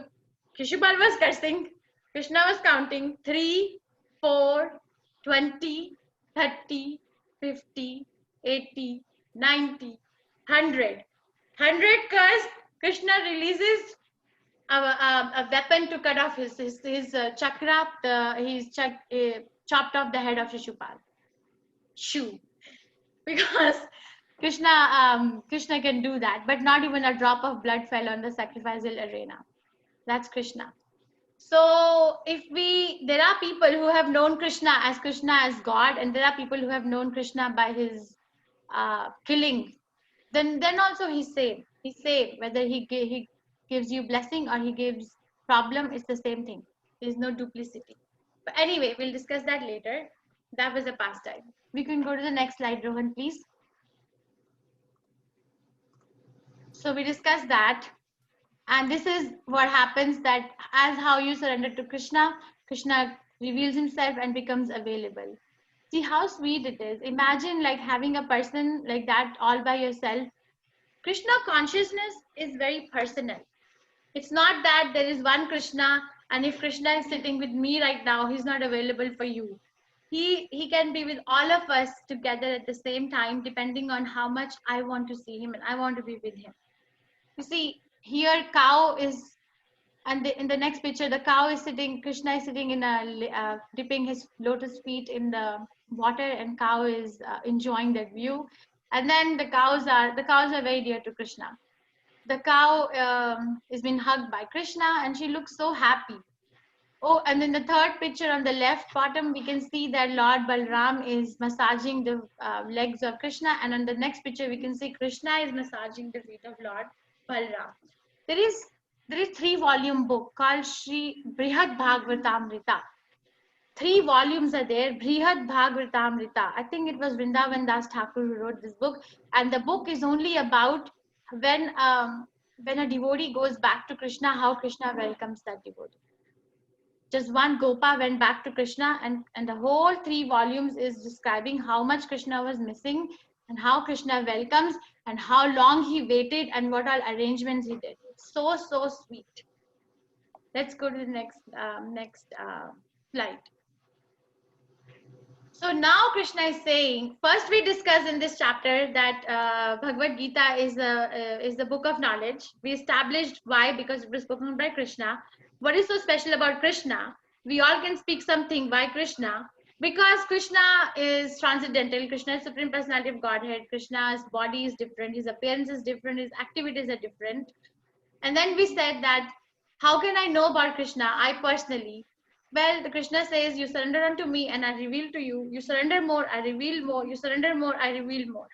Shishupal was cursing, Krishna was counting 3, 4, 20, 30, 50, 80, 90, 100. 100 cursed, Krishna releases a weapon to cut off his chakra. He's chopped off the head of Shishupal. Shoo. Because Krishna can do that, but not even a drop of blood fell on the sacrificial arena. That's Krishna. So there are people who have known Krishna as God, and there are people who have known Krishna by his killing. Then also he's saved. He's saved. Whether he gives you blessing or he gives problem, it's the same thing. There's no duplicity. But anyway, we'll discuss that later. That was a pastime. We can go to the next slide, Rohan, please. So we discussed that. And this is what happens, that as how you surrender to Krishna, Krishna reveals himself and becomes available. See how sweet it is. Imagine like having a person like that all by yourself. Krishna consciousness is very personal. It's not that there is one Krishna, and if Krishna is sitting with me right now, he's not available for you. he can be with all of us together at the same time, depending on how much I want to see him and I want to be with him. You see, here cow is, and in the next picture, the cow is sitting, Krishna is sitting in a, dipping his lotus feet in the water, and cow is enjoying that view. And then the cows are very dear to Krishna. The cow is being hugged by Krishna, and she looks so happy. Oh, and then the third picture on the left bottom, we can see that Lord Balram is massaging the legs of Krishna, and on the next picture, we can see Krishna is massaging the feet of Lord Balram. There is 3-volume book called Sri Brihad Bhagavatamrita. 3 volumes are there, Brihad Bhagavatamrita. I think it was Vrindavan Das Thakur who wrote this book, and the book is only about when a devotee goes back to Krishna, how Krishna welcomes that devotee. Just one Gopa went back to Krishna, and the whole 3 volumes is describing how much Krishna was missing and how Krishna welcomes and how long he waited and what all arrangements he did. So sweet. Let's go to the next slide. So now Krishna is saying, first we discuss in this chapter that Bhagavad Gita is the book of knowledge. We established why, because it was spoken by Krishna. What is so special about Krishna? We all can speak something. Why Krishna? Because Krishna is transcendental. Krishna is Supreme Personality of Godhead. Krishna's body is different. His appearance is different. His activities are different. And then we said that, how can I know about Krishna? I personally. Well, the Krishna says, you surrender unto me and I reveal to you. You surrender more, I reveal more. You surrender more, I reveal more.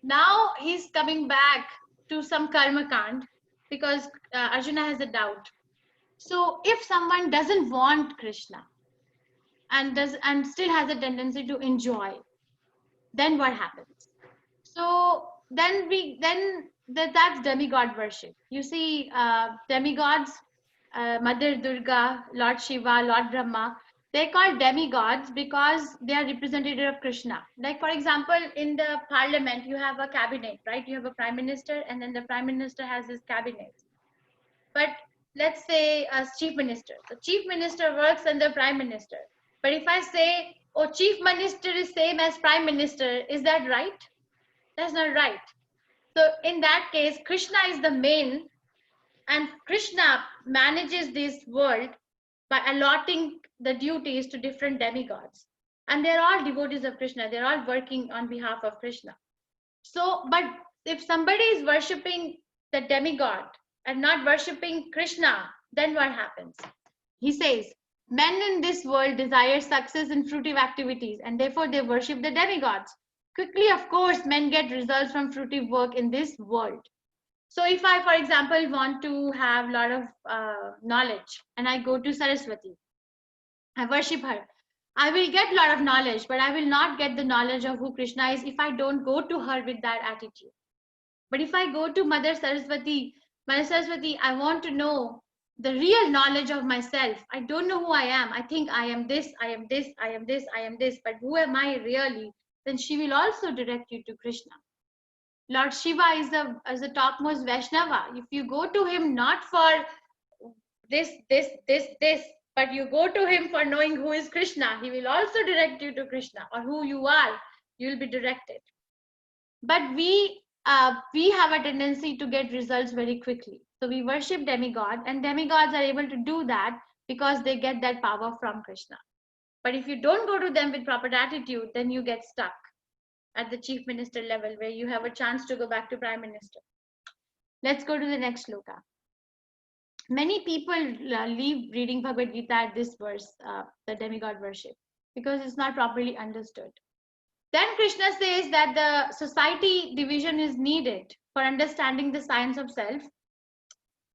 Now he's coming back to some karma kand because Arjuna has a doubt. So if someone doesn't want Krishna and still has a tendency to enjoy, then what happens? So then that's demigod worship. You see, demigods, Mother Durga, Lord Shiva, Lord Brahma, they're called demigods because they are representative of Krishna. Like, for example, in the parliament, you have a cabinet, right? You have a prime minister, and then the prime minister has his cabinet. But let's say a chief minister. The chief minister works under prime minister. But if I say, oh, chief minister is same as prime minister, is that right? That's not right. So in that case, Krishna is the main, and Krishna manages this world by allotting the duties to different demigods. And they're all devotees of Krishna. They're all working on behalf of Krishna. So, but if somebody is worshipping the demigod and not worshipping Krishna, then what happens? He says, men in this world desire success in fruitive activities, and therefore they worship the demigods. Quickly, of course, men get results from fruitive work in this world. So if I, for example, want to have a lot of knowledge and I go to Saraswati, I worship her, I will get a lot of knowledge, but I will not get the knowledge of who Krishna is if I don't go to her with that attitude. But if I go to Mother Saraswati, I want to know the real knowledge of myself. I don't know who I am. I think I am this, I am this, I am this, I am this, but who am I really? Then she will also direct you to Krishna. Lord Shiva is the topmost Vaishnava. If you go to him not for this, but you go to him for knowing who is Krishna, he will also direct you to Krishna, or who you are, you will be directed. But we have a tendency to get results very quickly. So we worship demigod, and demigods are able to do that because they get that power from Krishna. But if you don't go to them with proper attitude, then you get stuck at the chief minister level, where you have a chance to go back to prime minister. Let's go to the next shloka. Many people leave reading Bhagavad Gita at this verse, the demigod worship, because it's not properly understood. Then Krishna says that the society division is needed for understanding the science of self.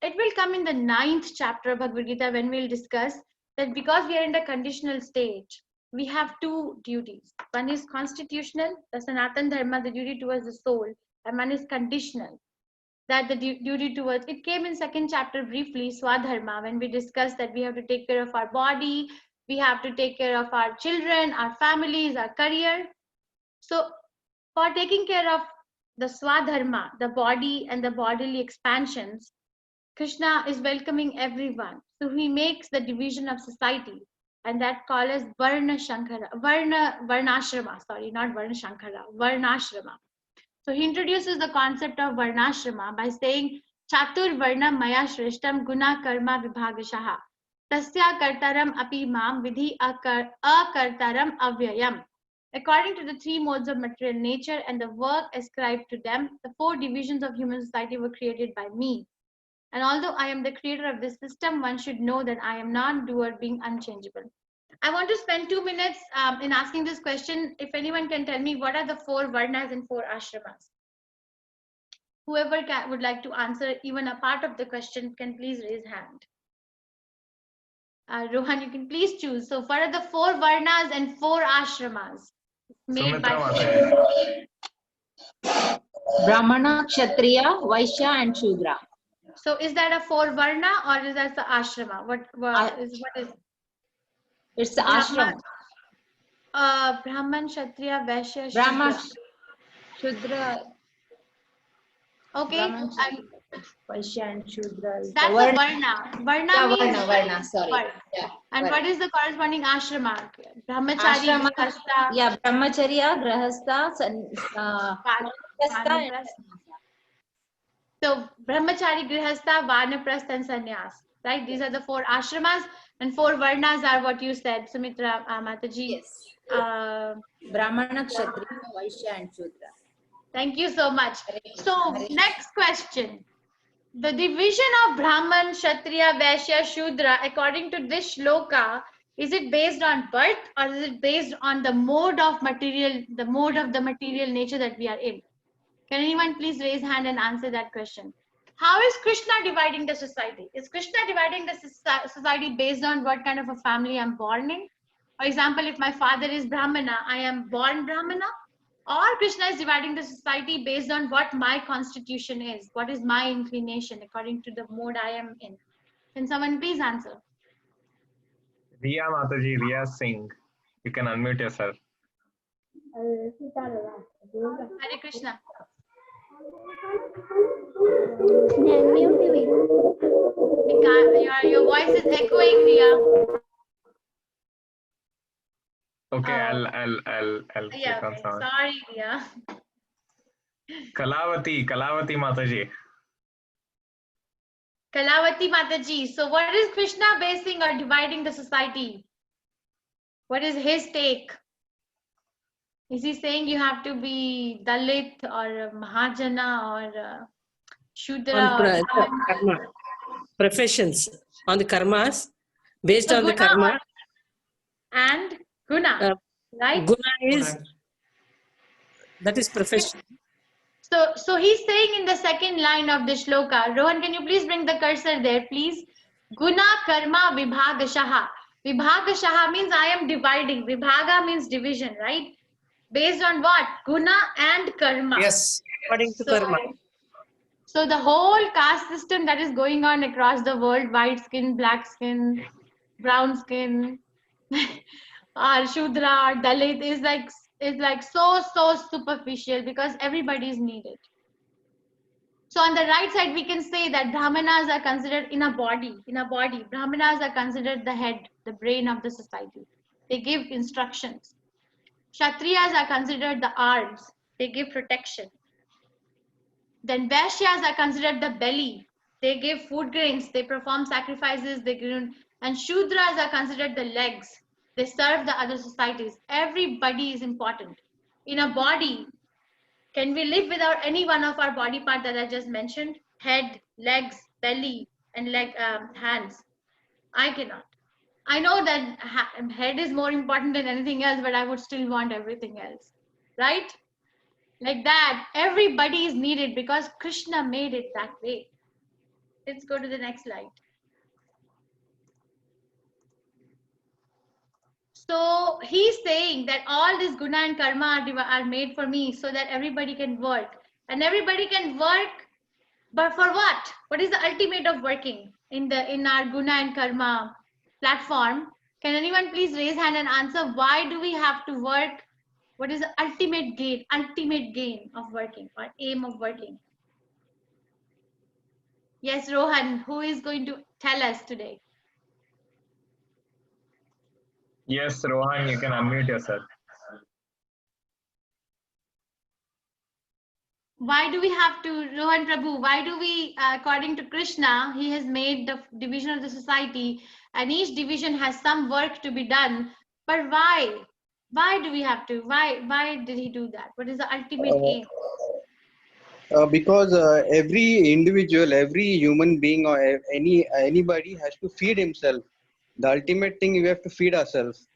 It will come in the 9th chapter of Bhagavad Gita, when we'll discuss that because we are in the conditional stage, we have 2 duties. One is constitutional, the Sanatan Dharma, the duty towards the soul, and one is conditional, that the duty towards, it came in 2nd chapter briefly, Swadharma, when we discussed that we have to take care of our body, we have to take care of our children, our families, our career. So for taking care of the Swadharma, the body and the bodily expansions, Krishna is welcoming everyone. So he makes the division of society. and that call is Varnashrama, sorry, not Varna Shankara, Varnashrama. So he introduces the concept of Varnashrama by saying, Chatur Varna Maya Shrishtam Guna Karma Vibhagashaha. Tasya Kartaram Api Mam Vidhi Akartaram Avyayam. According to the three modes of material nature and the work ascribed to them, the four divisions of human society were created by me. And although I am the creator of this system, one should know that I am non-doer, being unchangeable. I want to spend 2 minutes in asking this question. If anyone can tell me what are the 4 varnas and 4 ashramas? Whoever would like to answer even a part of the question can please raise hand. Rohan, you can please choose. So what are the 4 varnas and 4 ashramas made by Sumitra Mataji. Brahmana, Kshatriya, Vaishya, and Shudra. So is that a 4 varna or is that the ashrama? What is? It's the ashram. Brahman, Kshatriya, Vaishya, Brahma, Shudra. Shudra. Okay. Brahman, Vaishya, and Shudra. That's a varna. Varna Yeah, means Varna, sorry. word. Yeah, And varna. what is the corresponding ashrama? Brahmachari, Ashrama, Grihastha. yeah, Brahmacharya, Grahastha, Vanprastha, and So Brahmachari, Grihastha, Vanaprastha, and Sannyas. Right? These are the 4 ashramas, and 4 varnas are what you said, Sumitra Mataji. yes. Brahmana, Kshatriya, Vaishya, and Shudra. Thank you so much. So next question. The division of Brahman, Kshatriya, Vaishya, Shudra, according to this shloka, is it based on birth or is it based on the mode of the material nature that we are in? Can anyone please raise hand and answer that question? How is Krishna dividing the society? Is Krishna dividing the society based on what kind of a family I'm born in? For example, if my father is Brahmana, I am born Brahmana? Or Krishna is dividing the society based on what my constitution is, what is my inclination according to the mode I am in. Can someone please answer? Riya Mataji, Riya Singh. You can unmute yourself. Hare Krishna. Your voice is echoing, Riya. Okay, I'll Yeah, click on okay. sound. Sorry, Riya. Kalavati Mataji. Kalavati Mataji. So what is Krishna basing or dividing the society? What is his take? Is he saying you have to be Dalit or Mahajana or Shudra? On karma, professions, on the karmas, based on the karma. And Guna, right? Guna is, that is profession. So he's saying in the second line of the shloka, Rohan, can you please bring the cursor there, please? Guna karma vibhagashaha. Vibhagashaha means I am dividing. Vibhaga means division, right? Based on what? Guna and karma. Yes, according to karma. So the whole caste system that is going on across the world, white skin, black skin, brown skin, or Shudra, or Dalit, is like so superficial because everybody is needed. So on the right side, we can say that Brahmanas are considered in a body. Brahmanas are considered the head, the brain of the society. They give instructions. Kshatriyas are considered the arms. They give protection. Then Vaishyas are considered the belly. They give food grains. They perform sacrifices. And Shudras are considered the legs. They serve the other societies. Everybody is important. In a body, can we live without any one of our body part that I just mentioned? Head, legs, belly, and hands. I cannot. I know that head is more important than anything else, but I would still want everything else. Right? Like that, everybody is needed because Krishna made it that way. Let's go to the next slide. So he's saying that all this guna and karma are made for me so that everybody can work. And everybody can work, but for what? What is the ultimate of working in our guna and karma platform? Can anyone please raise hand and answer why do we have to work? What is the ultimate gain of working or aim of working? Yes, Rohan, who is going to tell us today? Yes, Rohan, you can unmute yourself. Why do we have to, Rohan Prabhu, why do we, according to Krishna, he has made the division of the society and each division has some work to be done. But why? Why do we have to? Why did he do that? What is the ultimate aim? Because every individual, every human being, or anybody has to feed himself. The ultimate thing, we have to feed ourselves.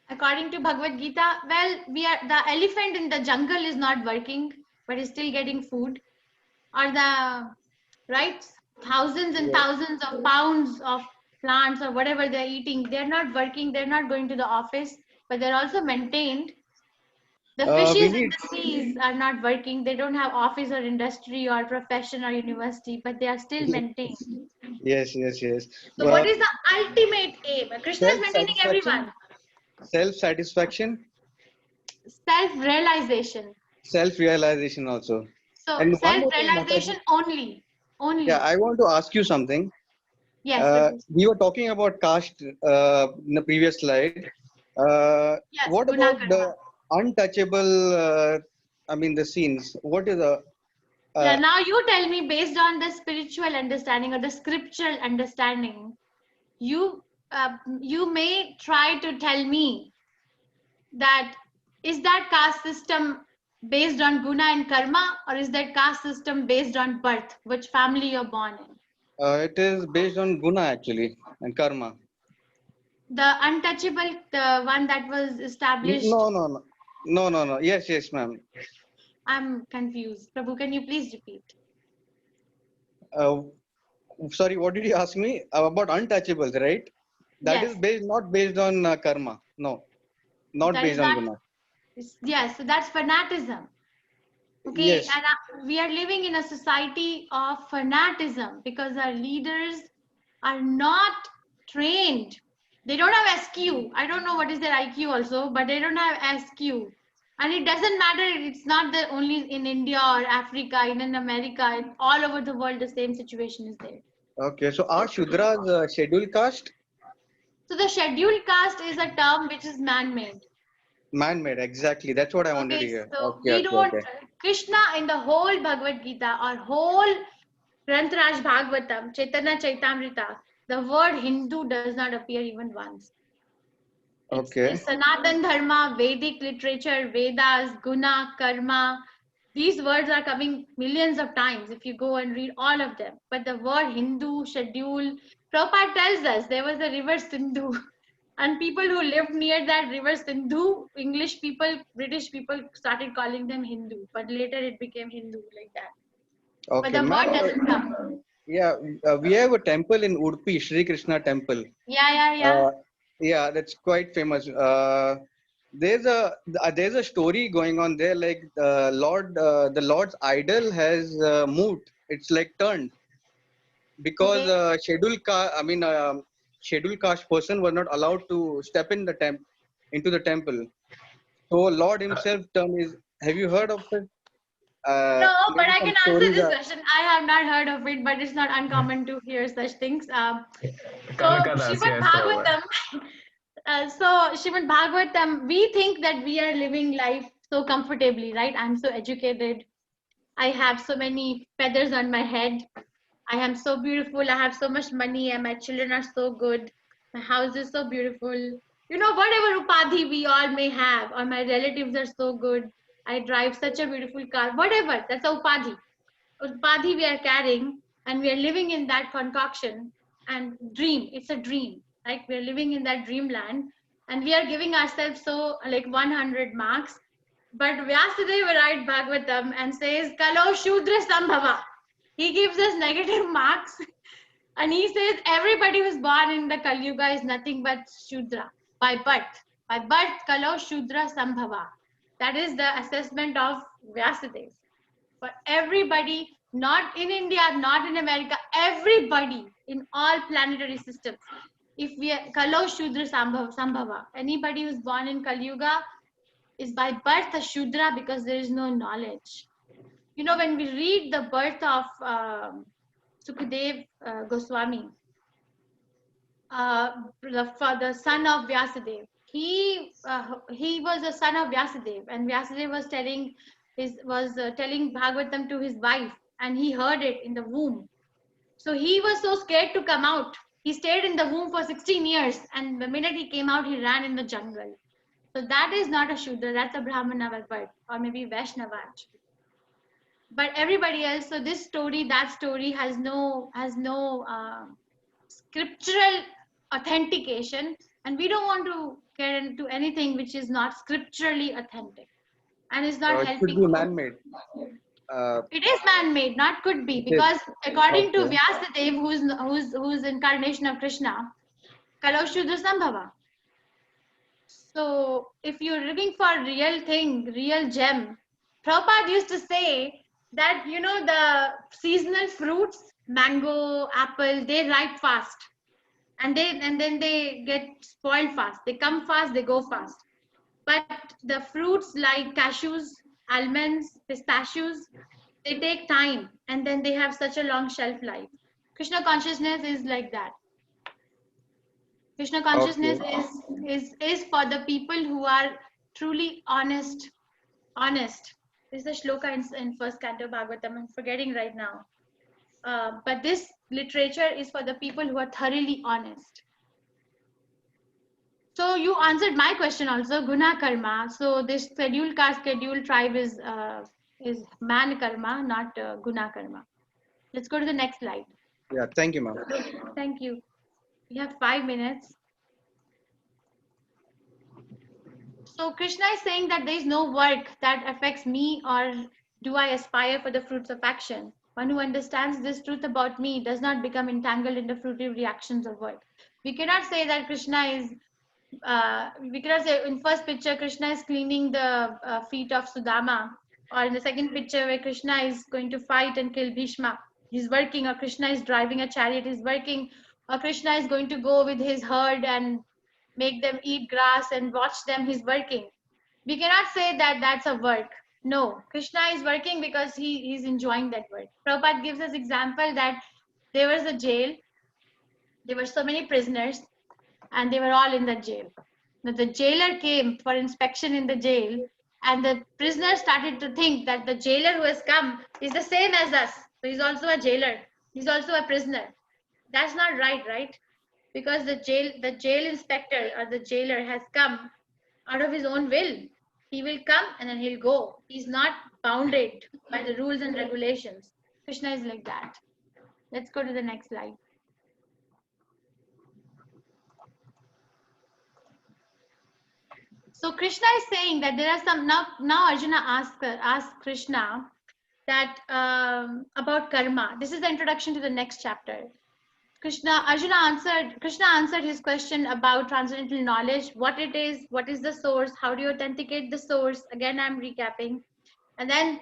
According to Bhagavad Gita, well, the elephant in the jungle is not working, but is still getting food. Or right, thousands and thousands of pounds of plants or whatever they're eating, they're not working, they're not going to the office, but they're also maintained. The We fishes in need, the seas are not working, they don't have office or industry or profession or university, but they are still maintained. yes. So what is the ultimate aim? Krishna is maintaining Self-satisfaction, everyone. self-satisfaction, Self-realization. self-realization also. So And one more thing, self-realization Mataji. only. Yeah, I want to ask you something. Yes, Prabhu. We were talking about caste in the previous slide. Yes, What guna about karma. the untouchable? I mean, the scenes. What is the? Yeah, now you tell me, based on the spiritual understanding or the scriptural understanding, you may try to tell me that is that caste system based on guna and karma, or is that caste system based on birth, which family you're born in? It is based on guna actually and karma. The untouchable, the one that was established. No. Yes, ma'am. I'm confused. Prabhu, can you please repeat? Sorry, what did you ask me about untouchables? Right? That Yes. is not based on karma. No, not That is based on not. guna. Yes, so that's fanaticism. Okay, Yes. and we are living in a society of fanaticism because our leaders are not trained. They don't have SQ. I don't know what is their IQ also, but they don't have SQ. And it doesn't matter. It's not that only in India or Africa, in America, all over the world, the same situation is there. Okay, so are Shudras scheduled caste? So the scheduled caste is a term which is man-made. Man-made, exactly. That's what I wanted to Okay, hear. so Okay, we okay, don't, okay. Krishna in the whole Bhagavad Gita or whole Granth Bhagavatam, Chaitanya Chaitamrita, the word Hindu does not appear even once. Okay. It's Sanatan Dharma, Vedic literature, Vedas, Guna, Karma. These words are coming millions of times if you go and read all of them. But the word Hindu, schedule, Prabhupada tells us there was a river Sindhu. And people who lived near that river Sindhu, English people, British people started calling them Hindu. But later it became Hindu like that. Okay, But the ma'am. word doesn't come. Yeah, we have a temple in Udupi, Sri Krishna temple. Yeah. Yeah, that's quite famous. There's a story going on there. Like the Lord's idol has moved. It's like turned because Okay. scheduled caste person was not allowed to step in the into the temple. So Lord Himself turned his. Have you heard of it? No, but Maybe I some can answer stories this are. question. I have not heard of it, but it's not uncommon to hear such things. So Kanakadas, Srimad yes, Prabhu. Bhagavatam, Srimad Bhagavatam, we think that we are living life so comfortably, right? I'm so educated. I have so many feathers on my head. I am so beautiful. I have so much money, and my children are so good. My house is so beautiful. You know, whatever upadhi we all may have, or my relatives are so good. I drive such a beautiful car. Whatever, that's a upadhi. Upadhi we are carrying, and we are living in that concoction and dream. It's a dream, right? We are living in that dreamland, and we are giving ourselves so like 100 marks. But Vyasadeva writes Bhagavatam and says, Kalo Shudra Sambhava. He gives us negative marks and he says everybody who's born in the Kali Yuga is nothing but Shudra by birth. By birth, Kalo Shudra Sambhava. That is the assessment of Vyasadeva. For everybody, not in India, not in America, everybody in all planetary systems. If we are Kalo Shudra Sambhava, anybody who's born in Kali Yuga is by birth a Shudra because there is no knowledge. You know, when we read the birth of Sukadev Goswami, the son of Vyasadeva. He was the son of Vyasadeva, and Vyasadeva was telling telling Bhagavatam to his wife, and he heard it in the womb. So he was so scared to come out. He stayed in the womb for 16 years, and the minute he came out, he ran in the jungle. So that is not a Shudra, that's a Brahmana by birth, or maybe Vaishnava actually. But everybody else, so this story, that story has no scriptural authentication, and we don't want to get into anything which is not scripturally authentic and is not It could helping. be man-made. It is man-made, not could be, It is. because according to Okay. Vyasadeva, who's incarnation of Krishna, Kalo Shudra Sambhava. So if you're looking for real thing, real gem, Prabhupada used to say that, you know, the seasonal fruits, mango, apple, they ripe fast. And then they get spoiled fast. They come fast, they go fast. But the fruits like cashews, almonds, pistachios, they take time, and then they have such a long shelf life. Krishna consciousness is like that. Krishna consciousness is for the people who are truly honest. Honest. This is the shloka in first canto Bhagavatam. I'm forgetting right now. But this literature is for the people who are thoroughly honest. So you answered my question also, guna karma. So this scheduled caste, scheduled tribe is man karma, not guna karma. Let's go to the next slide. Yeah, thank you, ma'am. Thank you. We have 5 minutes. So Krishna is saying that there is no work that affects me, or do I aspire for the fruits of action. One who understands this truth about me does not become entangled in the fruitive reactions of work. We cannot say that Krishna is we cannot say in first picture Krishna is cleaning the feet of Sudama, or in the second picture where Krishna is going to fight and kill Bhishma, he's working, or Krishna is driving a chariot, he's working, or Krishna is going to go with his herd and make them eat grass and watch them, he's working. We cannot say that that's a work. No, Krishna is working because he's enjoying that work. Prabhupada gives us example that there was a jail, there were so many prisoners, and they were all in the jail. Now the jailer came for inspection in the jail, and the prisoner started to think that the jailer who has come is the same as us. So he's also a jailer. He's also a prisoner. That's not right, right? Because the jail inspector or the jailer has come out of his own will. He will come and then he'll go. He's not bounded by the rules and regulations. Krishna is like that. Let's go to the next slide. So Krishna is saying that there are some, now Arjuna asked Krishna that about karma. This is the introduction to the next chapter. Krishna answered his question about transcendental knowledge, what it is, what is the source, how do you authenticate the source. Again, I'm recapping. And then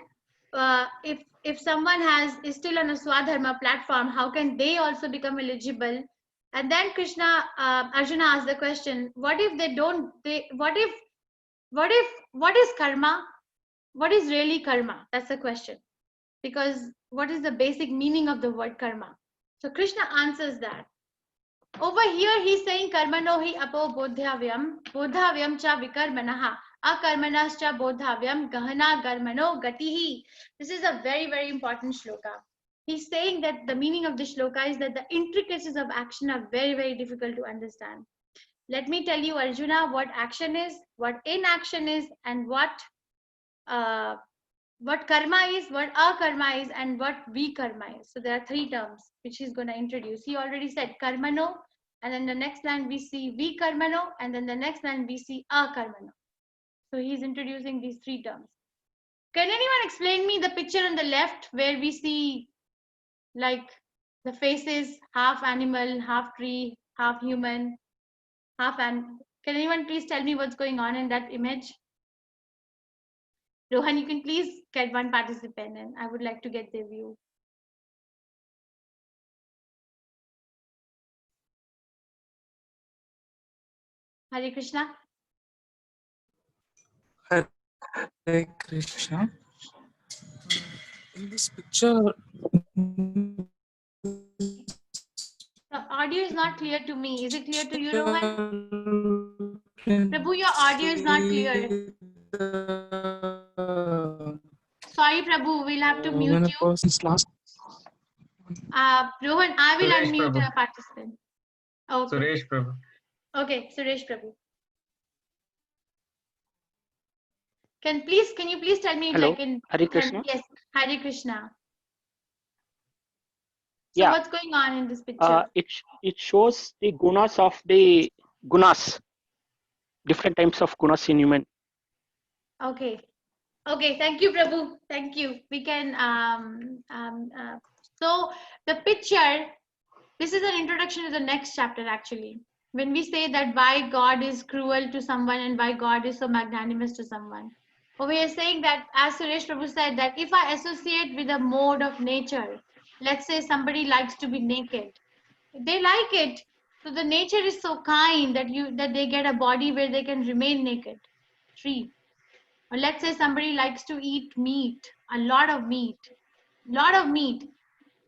if someone is still on a Swadharma platform, how can they also become eligible? And then Arjuna asked the question, what if they don't, what is karma? What is really karma? That's the question. Because what is the basic meaning of the word karma? So Krishna answers that. Over here, he's saying karmano hi apo bodhavyam cha vikarmanaha, akarmanas cha bodhavyam gahana garmano gatihi. This is a very, very important shloka. He's saying that the meaning of this shloka is that the intricacies of action are very, very difficult to understand. Let me tell you, Arjuna, what action is, what inaction is, and what karma is, what akarma is, and what vikarma is. So there are 3 terms which he's going to introduce. He already said karmano, and then the next line we see vikarmano, and then the next line we see akarmano. So he's introducing these 3 terms. Can anyone explain me the picture on the left where we see like the faces, half animal, half tree, half human, can anyone please tell me what's going on in that image? Rohan, you can please get one participant, and I would like to get their view. Hare Krishna. Hare Krishna. In this picture, The audio is not clear to me. Is it clear to you, Rohan? Prabhu, your audio is not clear. Sorry, Prabhu, we'll have to when mute a you. person's last Rohan, I will Suresh unmute Prabhu. a participant. Okay. Suresh Prabhu. Okay, Suresh Prabhu. Can you please tell me Hello, like in Hare Krishna. yes, Hare Krishna. So Yeah, what's going on in this picture? it shows the gunas of the gunas, different types of gunas in human. Okay. Okay, thank you, Prabhu. Thank you. We can so the picture, this is an introduction to the next chapter actually. When we say that why God is cruel to someone and why God is so magnanimous to someone. So we are saying that, as Suresh Prabhu said, that if I associate with a mode of nature, let's say somebody likes to be naked, they like it. So the nature is so kind that they get a body where they can remain naked, free. Or let's say somebody likes to eat meat, a lot of meat,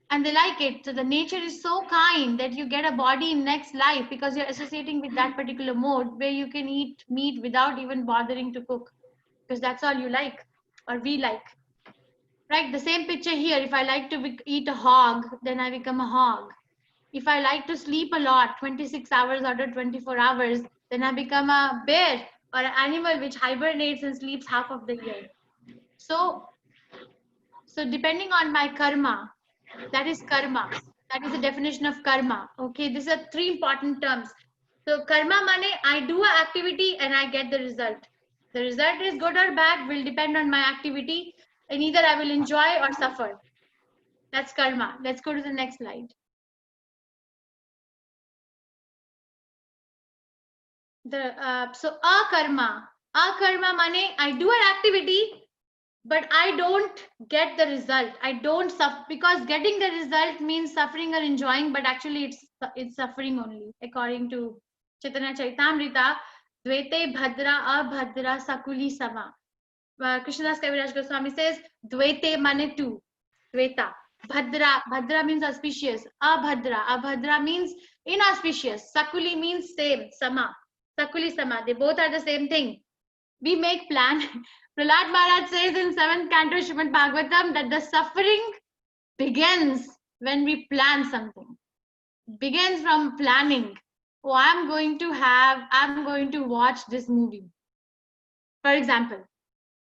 and they like it. So the nature is so kind that you get a body in next life because you're associating with that particular mode where you can eat meat without even bothering to cook because that's all you like or we like. Right? The same picture here. If I like to eat a hog, then I become a hog. If I like to sleep a lot, 26 hours out of 24 hours, then I become a bear or an animal which hibernates and sleeps half of the year. So depending on my karma, that is karma. That is the definition of karma. Okay, these are three important terms. So karma mane, I do an activity and I get the result. The result is good or bad will depend on my activity, and either I will enjoy or suffer. That's karma. Let's go to the next slide. So akarma mane, I do an activity, but I don't get the result. I don't suffer because getting the result means suffering or enjoying, but actually it's suffering only. According to Chaitanya Charitamrita, Dvete Bhadra Abhadra Sakuli Sama. Krishnadas Kaviraj Goswami says, Dvete mane two. Dveta. Bhadra means auspicious. Abhadra means inauspicious. Sakuli means same. Sama. Sakuli Sama. They both are the same thing. We make plan. Prahlad Maharaj says in 7th canto Srimad Bhagavatam that the suffering begins when we plan something. Begins from planning. Oh, I'm going to watch this movie. For example.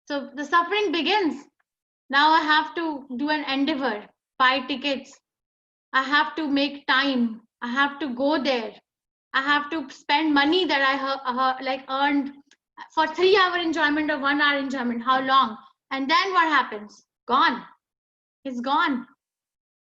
So the suffering begins. Now I have to do an endeavor, buy tickets. I have to make time. I have to go there. I have to spend money that I earned for 3-hour enjoyment or 1-hour enjoyment. How long? And then what happens? Gone. It's gone.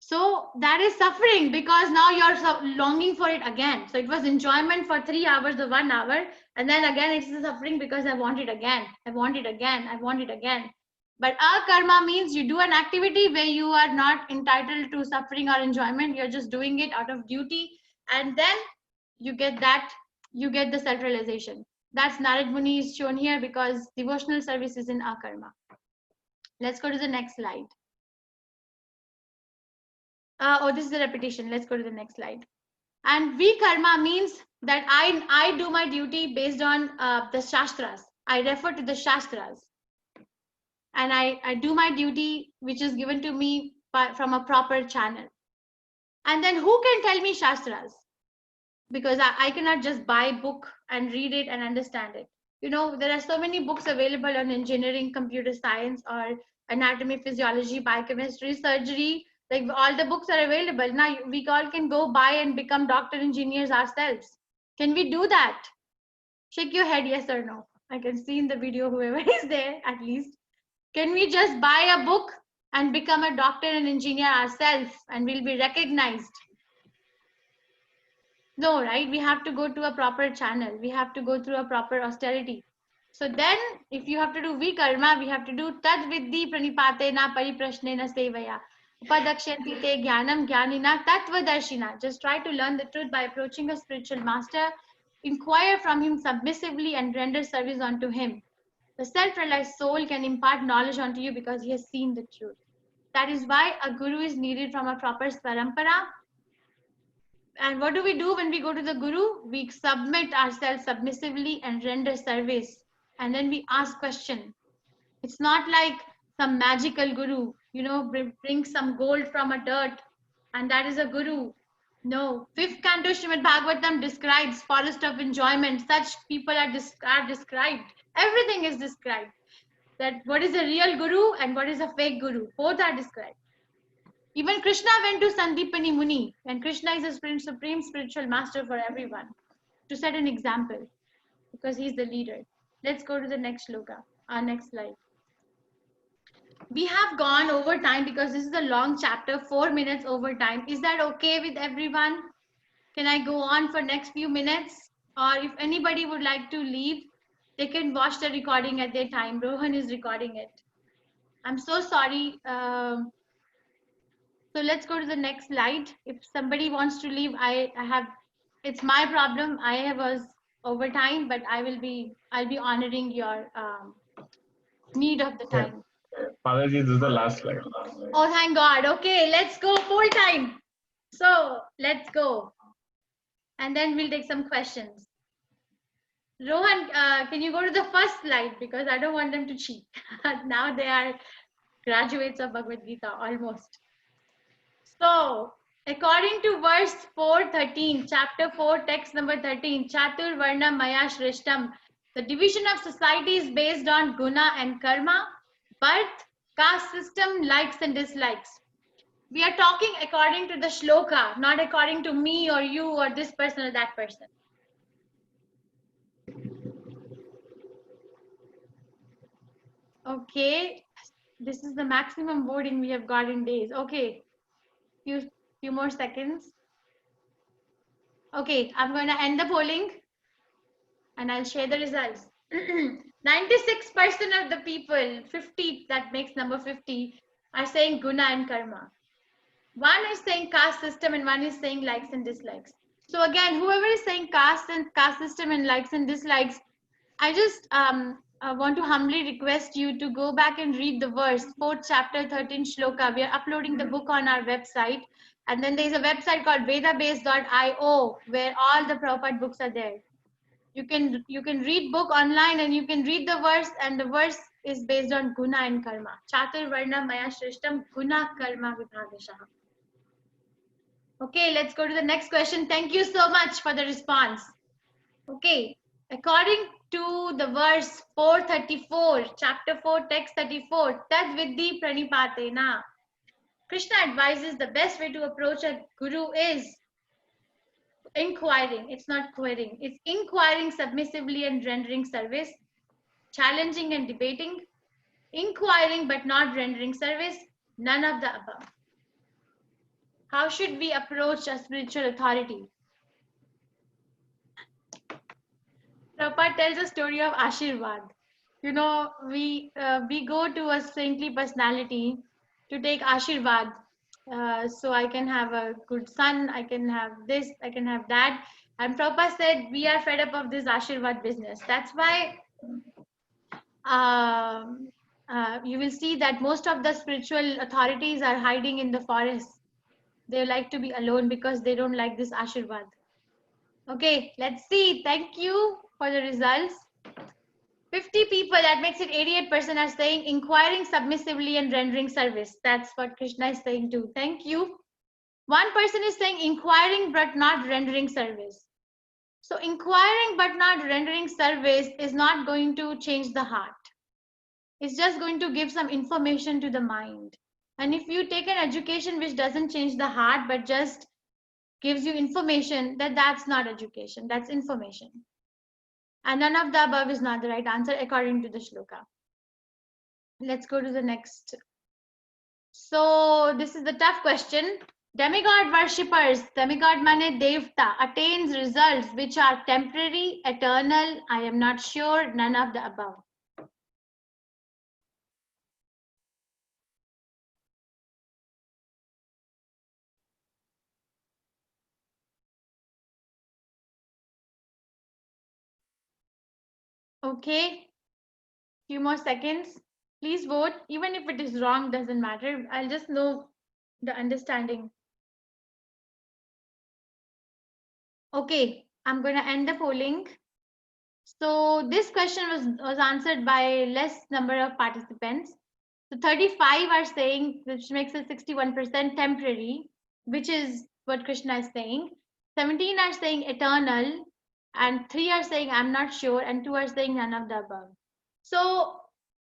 So that is suffering because now you're longing for it again. So it was enjoyment for 3 hours or 1 hour. And then again, it's the suffering because I want it again. I want it again. I want it again. But akarma means you do an activity where you are not entitled to suffering or enjoyment. You're just doing it out of duty. And then you get the self-realization. That's Narad Muni is shown here because devotional service is in akarma. Let's go to the next slide. This is a repetition. Let's go to the next slide. And vikarma means that I do my duty based on the shastras. I refer to the shastras. And I do my duty, which is given to me from a proper channel. And then who can tell me shastras? Because I cannot just buy a book and read it and understand it. You know, there are so many books available on engineering, computer science, or anatomy, physiology, biochemistry, surgery. Like all the books are available. Now we all can go buy and become doctor engineers ourselves. Can we do that? Shake your head, yes or no. I can see in the video whoever is there at least. Can we just buy a book and become a doctor and engineer ourselves and we'll be recognized? No, right? We have to go to a proper channel. We have to go through a proper austerity. So then, if you have to do vikarma, we have to do tad viddhi pranipate na pariprashne na sevaya. Upadakshanti te jnanam jnanina tattvadarshina. Just try to learn the truth by approaching a spiritual master. Inquire from him submissively and render service unto him. The self-realized soul can impart knowledge onto you because he has seen the truth. That is why a guru is needed from a proper parampara. And what do we do when we go to the Guru? We submit ourselves submissively and render service. And then we ask question. It's not like some magical Guru, bring some gold from a dirt and that is a Guru. No. Fifth canto Srimad Bhagavatam describes forest of enjoyment. Such people are described. Everything is described. That what is a real Guru and what is a fake Guru. Both are described. Even Krishna went to Sandipani Muni, and Krishna is a supreme spiritual master for everyone, to set an example, because he's the leader. Let's go to the next shloka, our next slide. We have gone over time because this is a long chapter, 4 minutes over time. Is that okay with everyone? Can I go on for next few minutes? Or if anybody would like to leave, they can watch the recording at their time. Rohan is recording it. I'm so sorry. So let's go to the next slide. If somebody wants to leave, it's my problem. I was over time, but I'll be honoring your need of the time. Mataji, this is the last slide. Oh, thank God. Okay, let's go full time. So let's go. And then we'll take some questions. Rohan, can you go to the first slide? Because I don't want them to cheat. Now they are graduates of Bhagavad Gita, almost. So, according to verse 413, chapter 4, text number 13, Chatur Varna Maya Shrishtam, the division of society is based on guna and karma, birth, caste system, likes and dislikes. We are talking according to the shloka, not according to me or you or this person or that person. Okay, this is the maximum voting we have got in days. Okay. Few more seconds. Okay, I'm going to end the polling and I'll share the results. 96% of the people, 50, that makes number 50, are saying guna and karma. One is saying caste system and one is saying likes and dislikes. So again, whoever is saying caste system and likes and dislikes, I just want to humbly request you to go back and read the verse, 4th chapter, 13 shloka. We are uploading the book on our website. And then there's a website called vedabase.io where all the Prabhupada books are there. You can read book online and you can read the verse, and the verse is based on guna and karma. Chatur Varna Maya Shrishtam Guna Karma Vibhagashaha. Okay, let's go to the next question. Thank you so much for the response. Okay, according to the verse 434, chapter 4, text 34, Tad Vidhi Pranipatena, Krishna advises the best way to approach a guru is inquiring. It's not querying. It's inquiring submissively and rendering service, challenging and debating, inquiring but not rendering service, none of the above. How should we approach a spiritual authority? Prabhupada tells a story of Ashirvad. We go to a saintly personality to take Ashirvad. So I can have a good son, I can have this, I can have that. And Prabhupada said, we are fed up of this Ashirvad business. That's why you will see that most of the spiritual authorities are hiding in the forest. They like to be alone because they don't like this Ashirvad. Okay, let's see. Thank you for the results. 50 people, that makes it 88%, are saying inquiring submissively and rendering service. That's what Krishna is saying too. Thank you. One person is saying inquiring but not rendering service. So inquiring but not rendering service is not going to change the heart. It's just going to give some information to the mind. And if you take an education which doesn't change the heart but just gives you information, that's not education, that's information. And none of the above is not the right answer according to the shloka. Let's go to the next. So this is the tough question. Demigod worshippers, demigod mane devta, attains results which are temporary, eternal, I am not sure, none of the above. Okay, few more seconds. Please vote. Even if it is wrong, doesn't matter. I'll just know the understanding. Okay, I'm going to end the polling. So this question was answered by less number of participants. So 35 are saying, which makes it 61% temporary, which is what Krishna is saying. 17 are saying eternal, and 3 are saying I'm not sure, and 2 are saying none of the above. So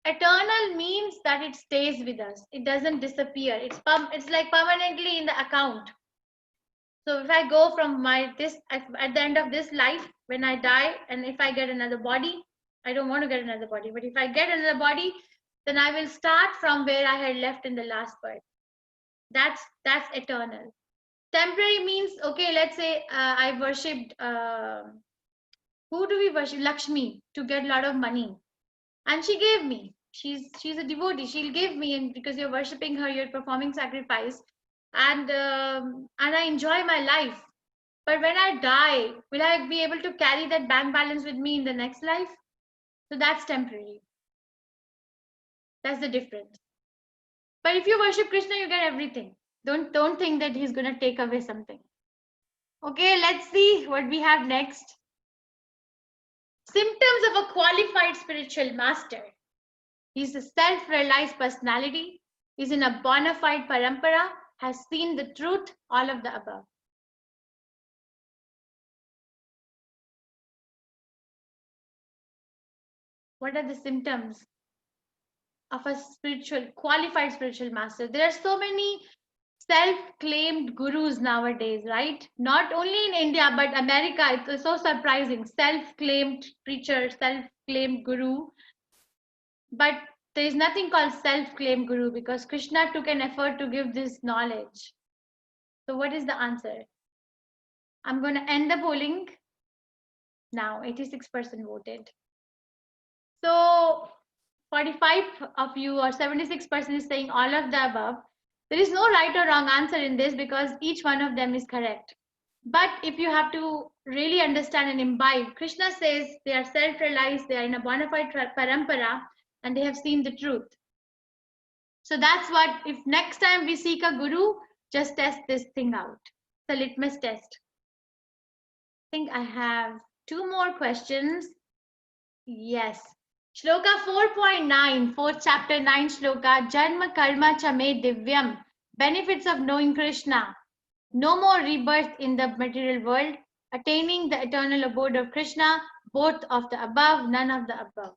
eternal means that it stays with us. It doesn't disappear. It's like permanently in the account. So if I go from at the end of this life, when I die, and if I get another body, I don't want to get another body, but if I get another body, then I will start from where I had left in the last birth. That's eternal. Temporary means, okay, let's say I worshipped, who do we worship? Lakshmi, to get a lot of money. And she gave me. She's a devotee. She'll give me, and because you're worshipping her, you're performing sacrifice, and I enjoy my life. But when I die, will I be able to carry that bank balance with me in the next life? So that's temporary. That's the difference. But if you worship Krishna, you get everything. Don't think that he's going to take away something. Okay, let's see what we have next. Symptoms of a qualified spiritual master. He's a self-realized personality. He's in a bona fide parampara, has seen the truth, all of the above. What are the symptoms of a qualified spiritual master? There are so many self-claimed gurus nowadays, right? Not only in India, but America. It's so surprising. Self-claimed preacher, self-claimed guru. But there is nothing called self-claimed guru because Krishna took an effort to give this knowledge. So what is the answer? I'm going to end the polling now. 86% voted. So 45 of you or 76% is saying all of the above. There is no right or wrong answer in this because each one of them is correct. But if you have to really understand and imbibe, Krishna says they are self-realized, they are in a bona fide parampara, and they have seen the truth. So that's what, if next time we seek a guru, just test this thing out. The litmus test. I think I have 2 more questions. Yes. Shloka 4.9, 4th chapter 9 shloka, Janma Karma Chame Divyam, benefits of knowing Krishna. No more rebirth in the material world, attaining the eternal abode of Krishna, both of the above, none of the above.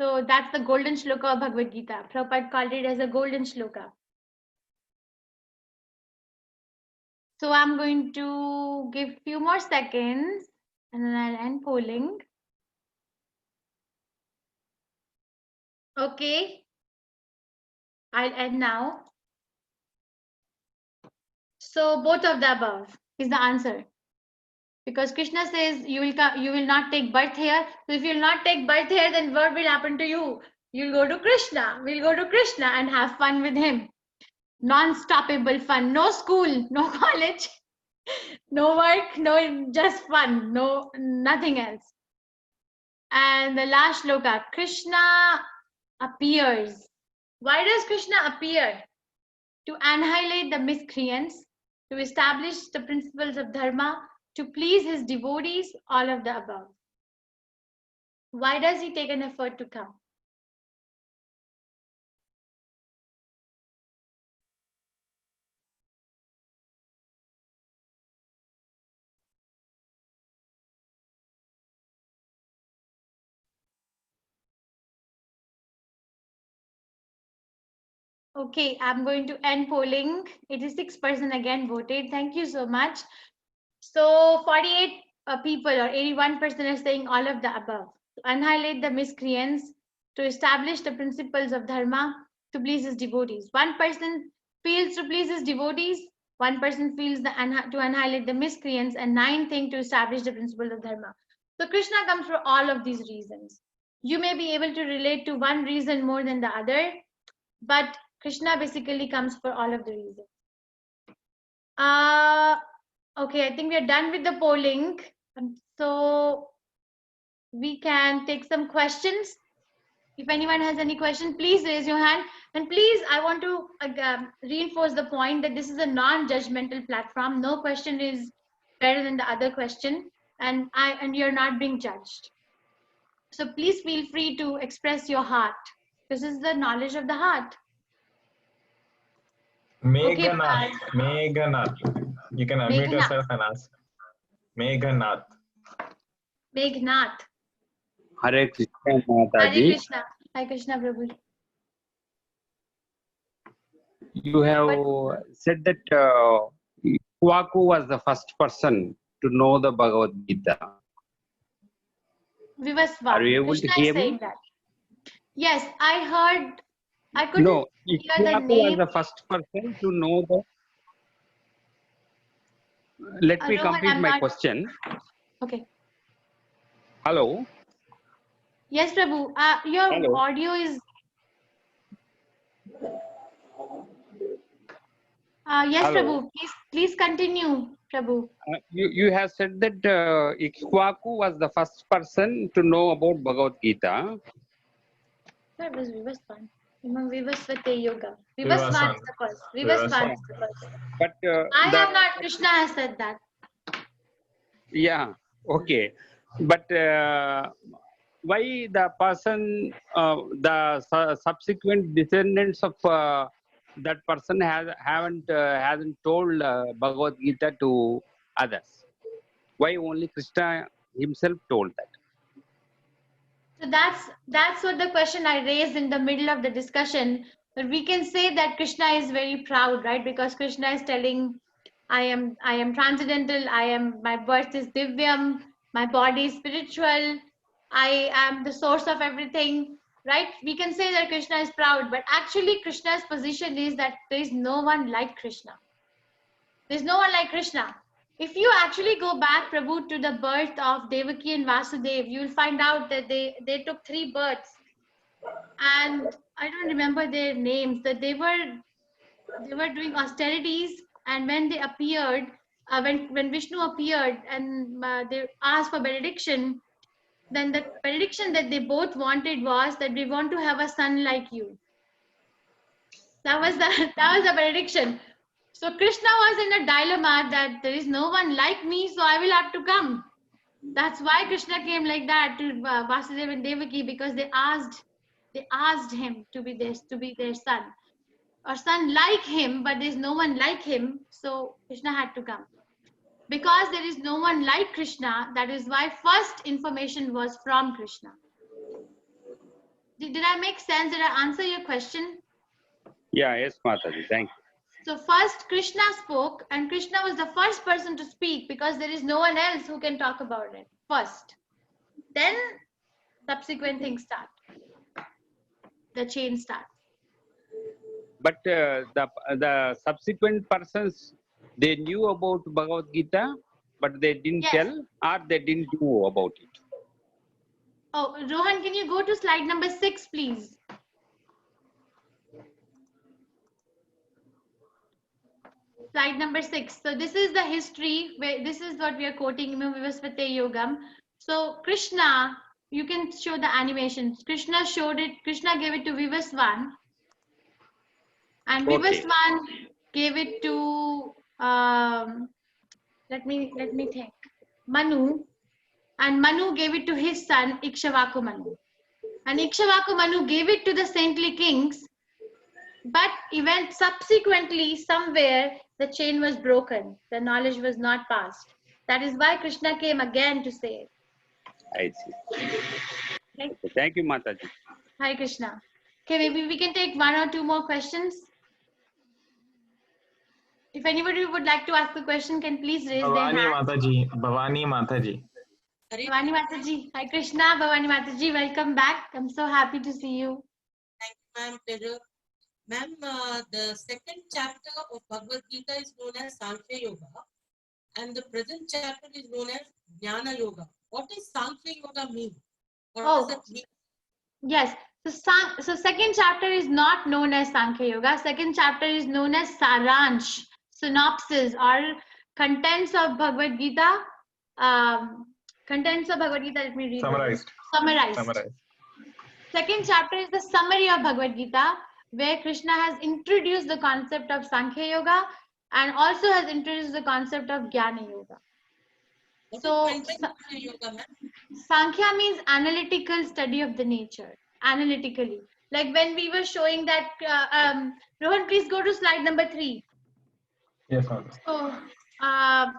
So that's the golden shloka of Bhagavad Gita. Prabhupada called it as a golden shloka. So I'm going to give few more seconds and then I'll end polling. Okay, I'll end now. So both of the above is the answer. Because Krishna says you will not take birth here. So if you will not take birth here, then what will happen to you? You'll go to Krishna. We'll go to Krishna and have fun with him. Non-stoppable fun. No school, no college, no work, no, just fun. No, nothing else. And the last shloka, Krishna appears. Why does Krishna appear? To annihilate the miscreants, to establish the principles of dharma, to please his devotees, all of the above. Why does he take an effort to come? Okay, I'm going to end polling. 86% again voted. Thank you so much. So 48 people or 81% are saying all of the above. To annihilate the miscreants, to establish the principles of dharma, to please his devotees. 1% feels to please his devotees, 1% feels to annihilate the miscreants, and 9 think to establish the principles of dharma. So Krishna comes for all of these reasons. You may be able to relate to one reason more than the other, but Krishna basically comes for all of the reasons. Okay, I think we are done with the polling. So we can take some questions. If anyone has any question, please raise your hand. And please, I want to reinforce the point that this is a non-judgmental platform. No question is better than the other question, and you're not being judged. So please feel free to express your heart. This is the knowledge of the heart. Meghanath. Meghanath. You can unmute yourself and ask. Meghanath. Meghnath. Hare Krishna, Mataji. Hare Krishna. Hare Krishna, Prabhu. You have said that Ikshvaku was the first person to know the Bhagavad Gita. Vivasvan. Are you able Krishna to hear is saying me? that. Yes, I heard. I couldn't No, hear the Ikshvaku was name. the first person to know the. Let me Rohan, complete I'm my not- question. Okay. Hello. Yes, Prabhu. Your Hello. audio is. Yes, Hello. Prabhu. Please continue, Prabhu. You have said that Ikshvaku was the first person to know about Bhagavad Gita. That was Vivasvan. Vivasvate Yoga. Vivasvan. Vivasvan is the first. Vivasvan is the first. But I have not. Krishna has said that. Yeah, okay. But why the person, subsequent descendants of that person hasn't told Bhagavad Gita to others? Why only Krishna himself told that? So that's what the question I raised in the middle of the discussion. But we can say that Krishna is very proud, right? Because Krishna is telling, I am transcendental. My birth is divyam. My body is spiritual. I am the source of everything, right? We can say that Krishna is proud, but actually Krishna's position is that there is no one like Krishna. There's no one like Krishna. If you actually go back, Prabhu, to the birth of Devaki and Vasudev, you'll find out that they took 3 births. And I don't remember their names, that they were doing austerities, and when they appeared, when Vishnu appeared and they asked for benediction, then the benediction that they both wanted was that we want to have a son like you. That was the benediction. So Krishna was in a dilemma that there is no one like me, so I will have to come. That's why Krishna came like that to Vasudeva and Devaki, because they asked him to be their son, or son like him, but there is no one like him, so Krishna had to come. Because there is no one like Krishna, that is why first information was from Krishna. Did I make sense? Did I answer your question? Yeah, yes, Mataji. Thank you. So first Krishna spoke, and Krishna was the first person to speak because there is no one else who can talk about it first. Then subsequent things start. The chain starts. But the subsequent persons, they knew about Bhagavad Gita, but they didn't tell, or they didn't know about it. Oh, Rohan, can you go to slide number 6, please? Slide number 6. So this is the history, where this is what we are quoting, Vivasvate Yogam. So Krishna, you can show the animations. Krishna showed it, Krishna gave it to Vivasvan. And Vivasvan gave it to, let me think, Manu. And Manu gave it to his son, Ikshvaku Manu. And Ikshvaku Manu gave it to the saintly kings. But subsequently, somewhere, the chain was broken. The knowledge was not passed. That is why Krishna came again to say it. I see. Okay. Thank you, Mataji. Hi, Krishna. Okay, maybe we can take 1 or 2 more questions. If anybody would like to ask a question, can please raise their hand. Bhavani Mataji. Bhavani Mataji. Hi, Krishna. Bhavani Mataji, welcome back. I'm so happy to see you. Thank you, ma'am. Pleasure. Ma'am, the second chapter of Bhagavad Gita is known as Sankhya Yoga, and the present chapter is known as Jnana Yoga. What does Sankhya Yoga mean? What does it mean? Yes. So second chapter is not known as Sankhya Yoga. Second chapter is known as Saransh, synopsis, or contents of Bhagavad Gita. Contents of Bhagavad Gita. Let me read. Summarized. Summarized. second chapter is the summary of Bhagavad Gita, where Krishna has introduced the concept of Sankhya Yoga and also has introduced the concept of Jnana Yoga. So, Yoga, ma'am? Sankhya means analytical study of the nature, analytically. Like when we were showing that, Rohan, please go to slide number 3. Yes, Mataji. So,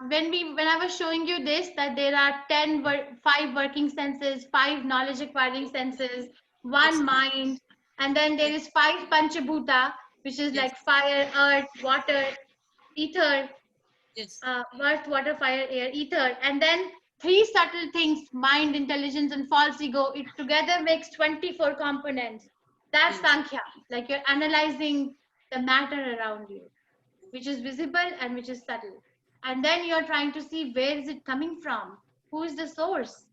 when I was showing you this, that there are 5 working senses, 5 knowledge acquiring senses, 1 mind, and then there is 5 Panchabhuta, which is like fire, earth, water, ether, earth, water, fire, air, ether, and then 3 subtle things, mind, intelligence, and false ego. It together makes 24 components. That's Sankhya, like you're analyzing the matter around you, which is visible and which is subtle. And then you're trying to see where is it coming from? Who is the source?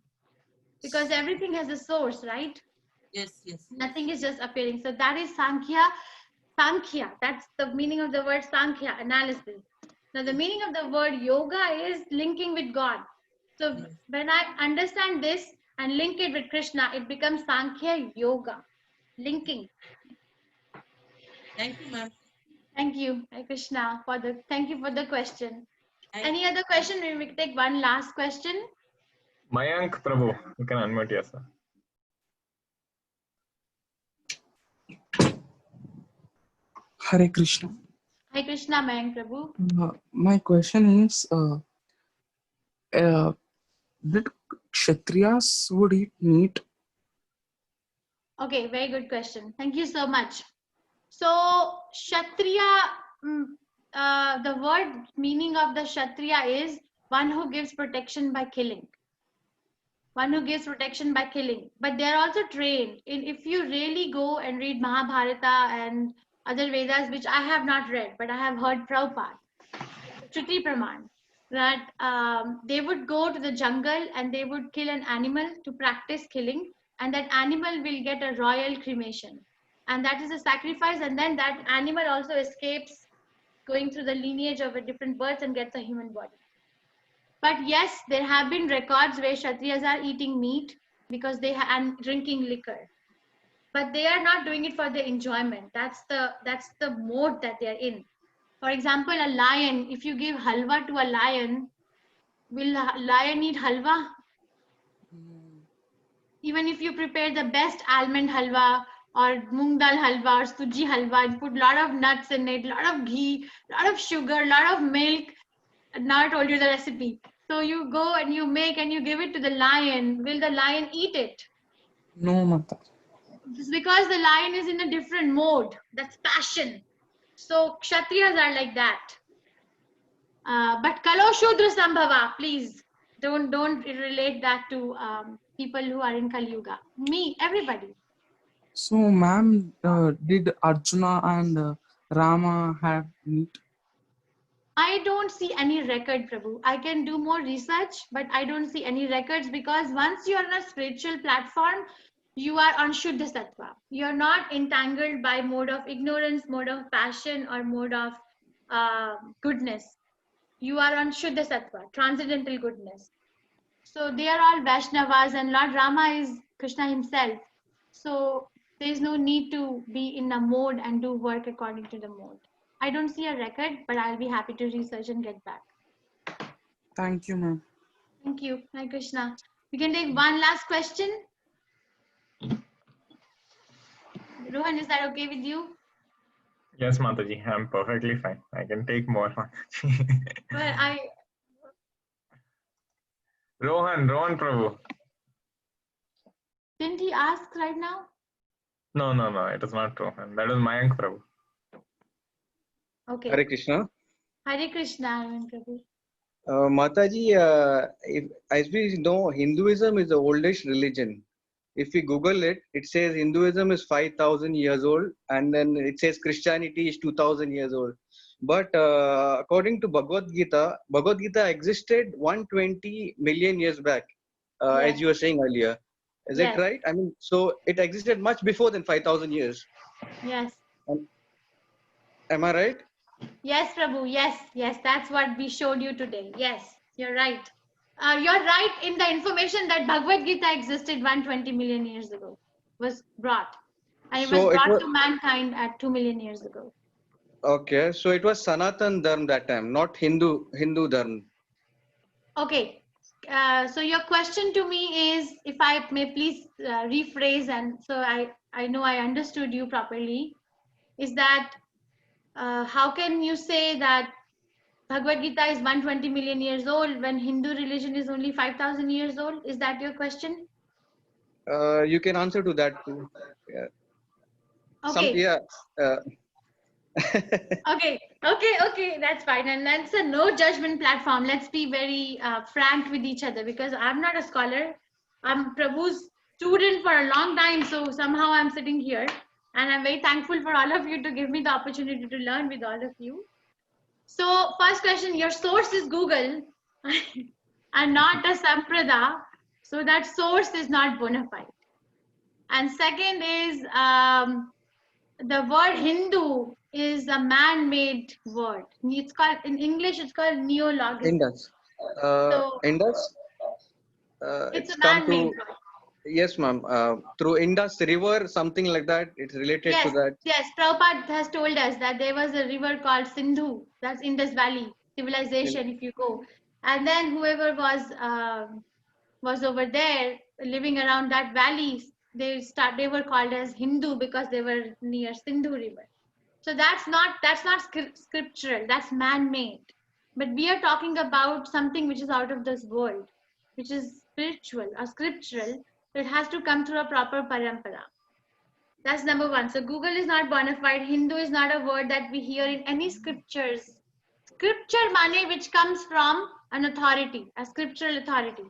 Because everything has a source, right? Yes, yes. Nothing is just appearing. So that is Sankhya. Sankhya, that's the meaning of the word Sankhya, analysis. Now the meaning of the word yoga is linking with God. So when I understand this and link it with Krishna, it becomes Sankhya Yoga, linking. Thank you, ma'am. Thank you, Hare Krishna, thank you for the question. Any other question? We will take one last question. Mayank Prabhu, you can unmute yourself. Hare Krishna. Hare Krishna, Mayank Prabhu. My question is, did Kshatriyas would eat meat? Okay, very good question. Thank you so much. So, Kshatriya, the word meaning of the Kshatriya is one who gives protection by killing. One who gives protection by killing. But they are also trained. If you really go and read Mahabharata and other Vedas, which I have not read, but I have heard Prabhupada, Shruti Praman, that they would go to the jungle and they would kill an animal to practice killing, and that animal will get a royal cremation. And that is a sacrifice, and then that animal also escapes going through the lineage of a different birth and gets a human body. But yes, there have been records where Kshatriyas are eating meat because and drinking liquor. But they are not doing it for their enjoyment. That's the mode that they are in. For example, a lion, if you give halwa to a lion, will a lion eat halwa? Even if you prepare the best almond halwa or moong dal halwa or suji halwa and put a lot of nuts in it, a lot of ghee, a lot of sugar, a lot of milk. Now I told you the recipe. So you go and you make and you give it to the lion. Will the lion eat it? No, Mata. It's because the lion is in a different mode. That's passion. So Kshatriyas are like that. But Kalo Shudra Sambhava, please don't relate that to people who are in Kali Yuga. Me, everybody. So, ma'am, did Arjuna and Rama have meat? I don't see any record, Prabhu. I can do more research, but I don't see any records because once you are on a spiritual platform, you are on Shuddha Sattva. You're not entangled by mode of ignorance, mode of passion, or mode of goodness. You are on Shuddha Sattva, transcendental goodness. So they are all Vaishnavas and Lord Rama is Krishna himself. So there is no need to be in a mode and do work according to the mode. I don't see a record, but I'll be happy to research and get back. Thank you, ma'am. Thank you. Hare Krishna. We can take one last question. Rohan, is that okay with you? Yes, Mataji, I'm perfectly fine. I can take more. Well, Rohan Prabhu. Didn't he ask right now? No, it is not Rohan. That is Mayank Prabhu. Okay. Hare Krishna. Hare Krishna, Mayank Prabhu. Mataji, as we know, Hinduism is the oldest religion. If we Google it, it says Hinduism is 5,000 years old, and then it says Christianity is 2,000 years old. But according to Bhagavad Gita existed 120 million years back, as you were saying earlier. Is it right? I mean, so it existed much before than 5,000 years. Yes. Am I right? Yes, Prabhu. Yes. That's what we showed you today. Yes, you're right. You're right in the information that Bhagavad Gita existed 120 million years ago. was brought. And it So was it brought was to mankind at 2 million years ago. okay. So it was Sanatan Dharma that time, not Hindu Dharma. Okay. So your question to me is, if I may please rephrase, and so I know I understood you properly, is that how can you say that Bhagavad Gita is 120 million years old when Hindu religion is only 5,000 years old? Is that your question? You can answer to that too. Yeah. Okay. Yeah. Okay, that's fine. And that's a no judgment platform. Let's be very frank with each other, because I'm not a scholar. I'm Prabhu's student for a long time. So somehow I'm sitting here, and I'm very thankful for all of you to give me the opportunity to learn with all of you. So first question, your source is Google and not a Samprada. So that source is not bona fide. And second is, the word Hindu is a man-made word. It's called, in English, it's called neologism. Indus. So Indus. it's It's a come man-made to word. yes, ma'am. Through Indus River, something like that. It's related to Yes, that. yes. Prabhupada has told us that there was a river called Sindhu. That's Indus Valley civilization, if you go. And then whoever was over there living around that valley, they were called as Hindu because they were near Sindhu River. So that's not scriptural, that's man-made. But we are talking about something which is out of this world, which is spiritual or scriptural. So it has to come through a proper parampara. That's number one. So Google is not bona fide. Hindu is not a word that we hear in any scriptures. Scripture mane, which comes from an authority, a scriptural authority.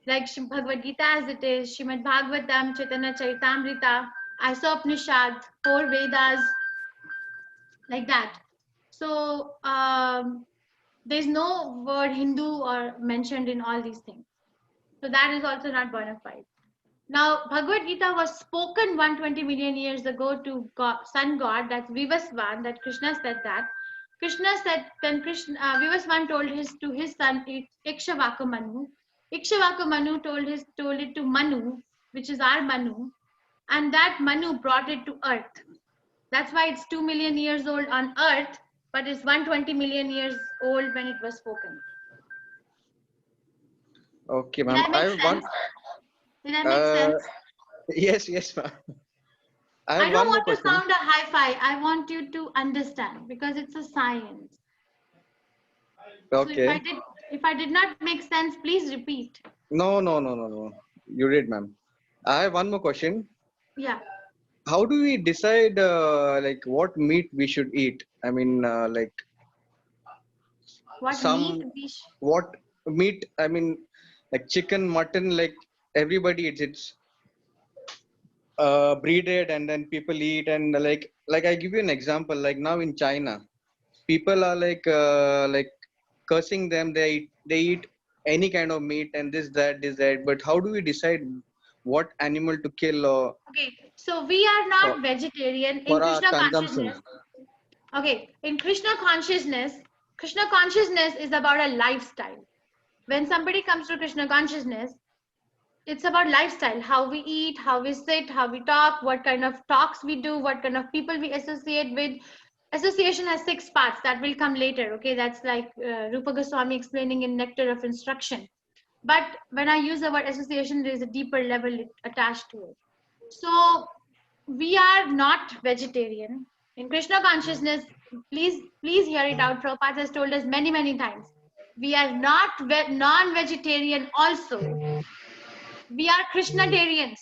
Like Bhagavad Gita as it is, Srimad Bhagavatam, Chaitanya Charitamrita, Isopnishad, 4 Vedas, like that. So there's no word Hindu or mentioned in all these things. So that is also not bona fide. Now, Bhagavad Gita was spoken 120 million years ago to God, sun god, that's Vivasvan, that Krishna said that. Krishna said, then Vivasvan told to his son Ikshvaku Manu. Ikshvaku Manu told it to Manu, which is our Manu, and that Manu brought it to earth. That's why it's 2 million years old on earth, but it's 120 million years old when it was spoken. Okay, Did ma'am. I make sense? Did I make sense? Yes, ma'am. I don't one more want to question. sound a hi-fi. I want you to understand because it's a science. Okay. So if I did not make sense, please repeat. No. You did, ma'am. I have one more question. Yeah. How do we decide like what meat we should eat? I mean, like What some what meat? I mean, like chicken, mutton. Like everybody eats it's breeded and then people eat and like I give you an example. Like now in China, people are like cursing them. They eat any kind of meat and this that. But how do we decide what animal to kill or Okay, so we are not for, vegetarian in for our Krishna consumption? consciousness. Okay, in Krishna consciousness is about a lifestyle. When somebody comes to Krishna consciousness, it's about lifestyle, how we eat, how we sit, how we talk, what kind of talks we do, what kind of people we associate with. Association has 6 parts that will come later. Okay, that's like Rupa Goswami explaining in Nectar of Instruction. But when I use the word association, there is a deeper level attached to it. So we are not vegetarian. In Krishna consciousness, please hear it out. Prabhupada has told us many times. We are not non-vegetarian also. We are Krishnatarians.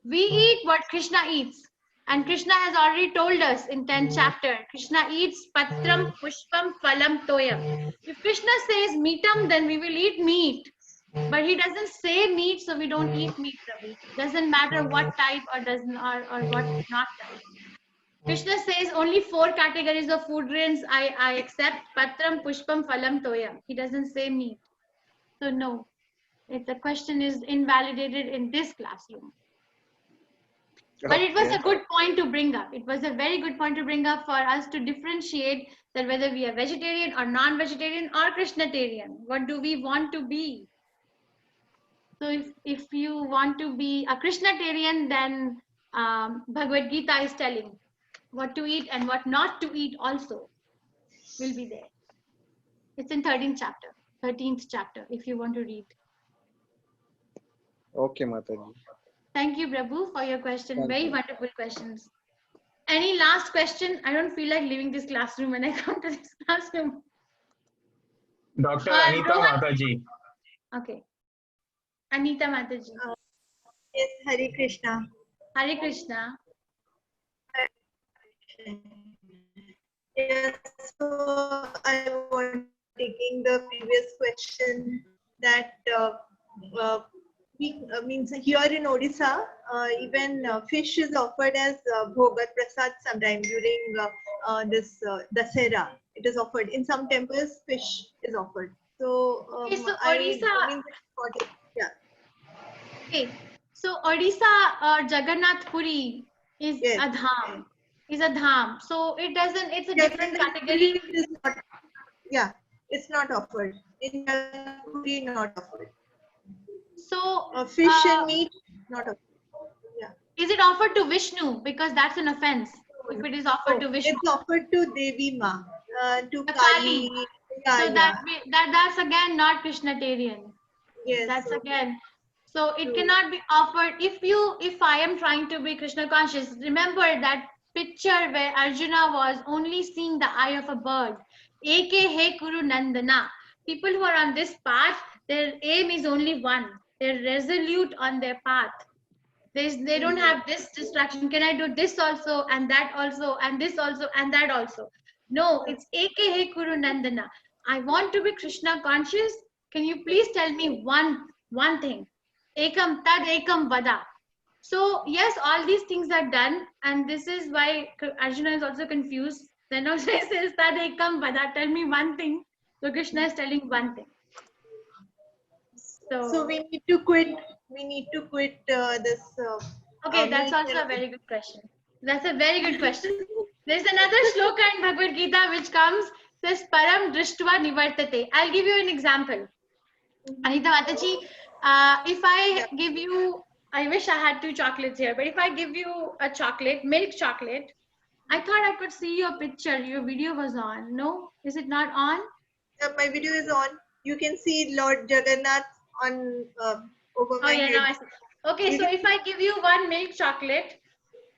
We eat what Krishna eats. And Krishna has already told us in 10th chapter, Krishna eats patram, pushpam, phalam, toyam. If Krishna says meatam, then we will eat meat. But he doesn't say meat, so we don't eat meat, Prabhu. Doesn't matter what type or what not type. Krishna says only 4 categories of food grains I accept: patram, pushpam, phalam, toyam. He doesn't say meat. So no, if the question is invalidated in this classroom. But it was a good point to bring up. It was a very good point to bring up for us to differentiate that whether we are vegetarian or non-vegetarian or Krishnatarian. What do we want to be? So if you want to be a Krishnatarian, then Bhagavad Gita is telling what to eat and what not to eat also will be there. It's in 13th chapter, if you want to read. Okay, Mataji. Thank you, Prabhu, for your question. Thank Very you. wonderful questions. Any last question? I don't feel like leaving this classroom when I come to this classroom. Dr. Anita Rohan? Mataji. Okay. Anita Mataji. Yes, Hare Krishna. Hare Krishna. Yes, so I was taking the previous question that means here in Odisha, even fish is offered as Bhogat Prasad sometime during this Dasera. It is offered in some temples. Fish is offered. So, Okay, so I Odisha. mean, yeah. Okay, so Odisha or Jagannath Puri is a dham. Is a dham. So it doesn't. It's a different category. Yeah, it's not offered. In Jagannath Puri, not offered. So fish and meat, not offered. Yeah. Is it offered to Vishnu? Because that's an offense. If it is offered to Vishnu, it's offered to Devi Ma, to the Kali. Kali. Yeah, So yeah. that's again not Krishnatarian. Yes. That's again. So it cannot be offered. If I am trying to be Krishna conscious, remember that picture where Arjuna was only seeing the eye of a bird. Eke he Kuru Nandana. People who are on this path, their aim is only one. They're resolute on their path. They don't have this distraction. Can I do this also and that also and this also and that also? No, it's Eke he Kuru Nandana. I want to be Krishna conscious. Can you please tell me one thing? Ekam tad ekam vada. So yes, all these things are done, and this is why Arjuna is also confused. Then also he says tad ekam vada. Tell me one thing. So Krishna is telling one thing. So we need to quit. We need to quit this. Okay, that's meat also a and- very good question. That's a very good question. There's another shloka in Bhagavad Gita which comes, says param drishtva nivartate. I'll give you an example. Anita Mataji, if I give you, I wish I had 2 chocolates here, but if I give you a chocolate, milk chocolate, I thought I could see your picture. Your video was on. No? Is it not on? my video is on. You can see Lord Jagannath on over my yeah, head. now I see. Okay, so if I give you 1 milk chocolate,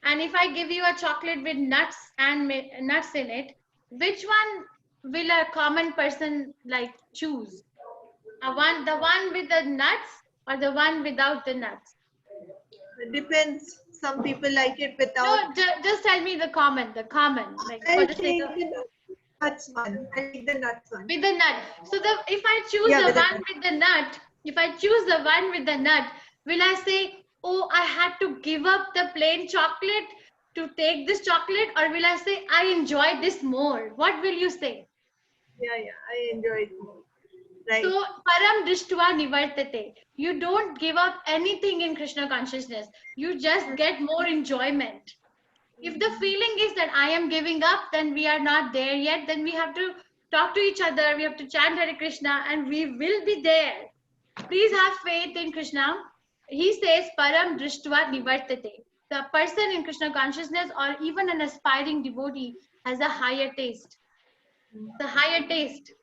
and if I give you a chocolate with nuts and nuts in it, which one will a common person like choose? The one with the nuts or the one without the nuts? It depends. Some people like it without. No, just tell me the common. Like for the sake of nuts one. I like the nuts one. with the nut. So if I choose Yeah, the with the one with the nut, if I choose the one with the nut, will I say, oh, I had to give up the plain chocolate to take this chocolate, or will I say I enjoy this more? What will you say? Yeah, I enjoy it more. Right. So param drishtva nivartate. You don't give up anything in Krishna consciousness. You just get more enjoyment. If the feeling is that I am giving up, then we are not there yet. Then we have to talk to each other. We have to chant Hare Krishna, and we will be there. Please have faith in Krishna. He says param drishtva nivartate. The person in Krishna consciousness, or even an aspiring devotee, has a higher taste. The higher taste.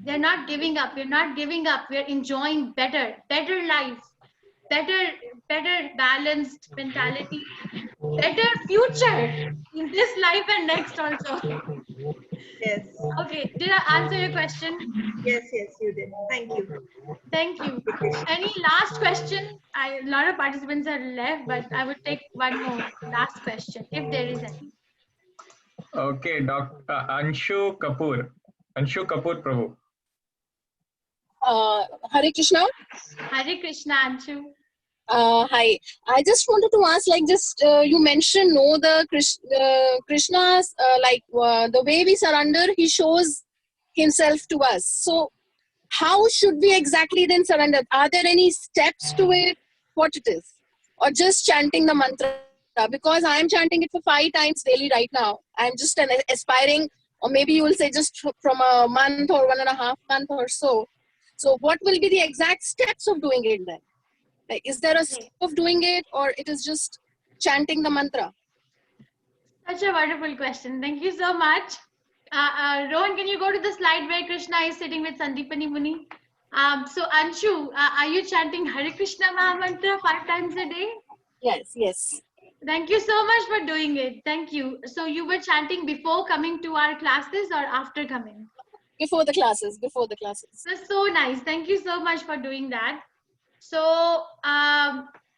They're not giving up. We're not giving up. We're enjoying better life, better balanced mentality, better future in this life and next also. Yes. Okay, did I answer your question? Yes, you did. Thank you. Thank you. Any last question? A lot of participants are left, but I would take one more last question if there is any. Okay, Dr. Anshu Kapoor. Anshu Kapoor, Prabhu. Hare Krishna. Hare Krishna, Anshu. Hi. I just wanted to ask, like, just you mentioned, no, the Krishna's the way we surrender, he shows himself to us. So, how should we exactly then surrender? Are there any steps to it? What it is, or just chanting the mantra? Because I am chanting it for 5 times daily right now. I'm just an aspiring, or maybe you will say just from a month or 1.5 months or so. So what will be the exact steps of doing it then? Like, is there a step of doing it, or it is just chanting the mantra? Such a wonderful question. Thank you so much. Rohan, can you go to the slide where Krishna is sitting with Sandeepani Muni? So Anshu, are you chanting Hare Krishna Mahamantra 5 times a day? Yes, yes. Thank you so much for doing it. Thank you. So you were chanting before coming to our classes or after coming? Before the classes, before the classes. That's so nice. Thank you so much for doing that. So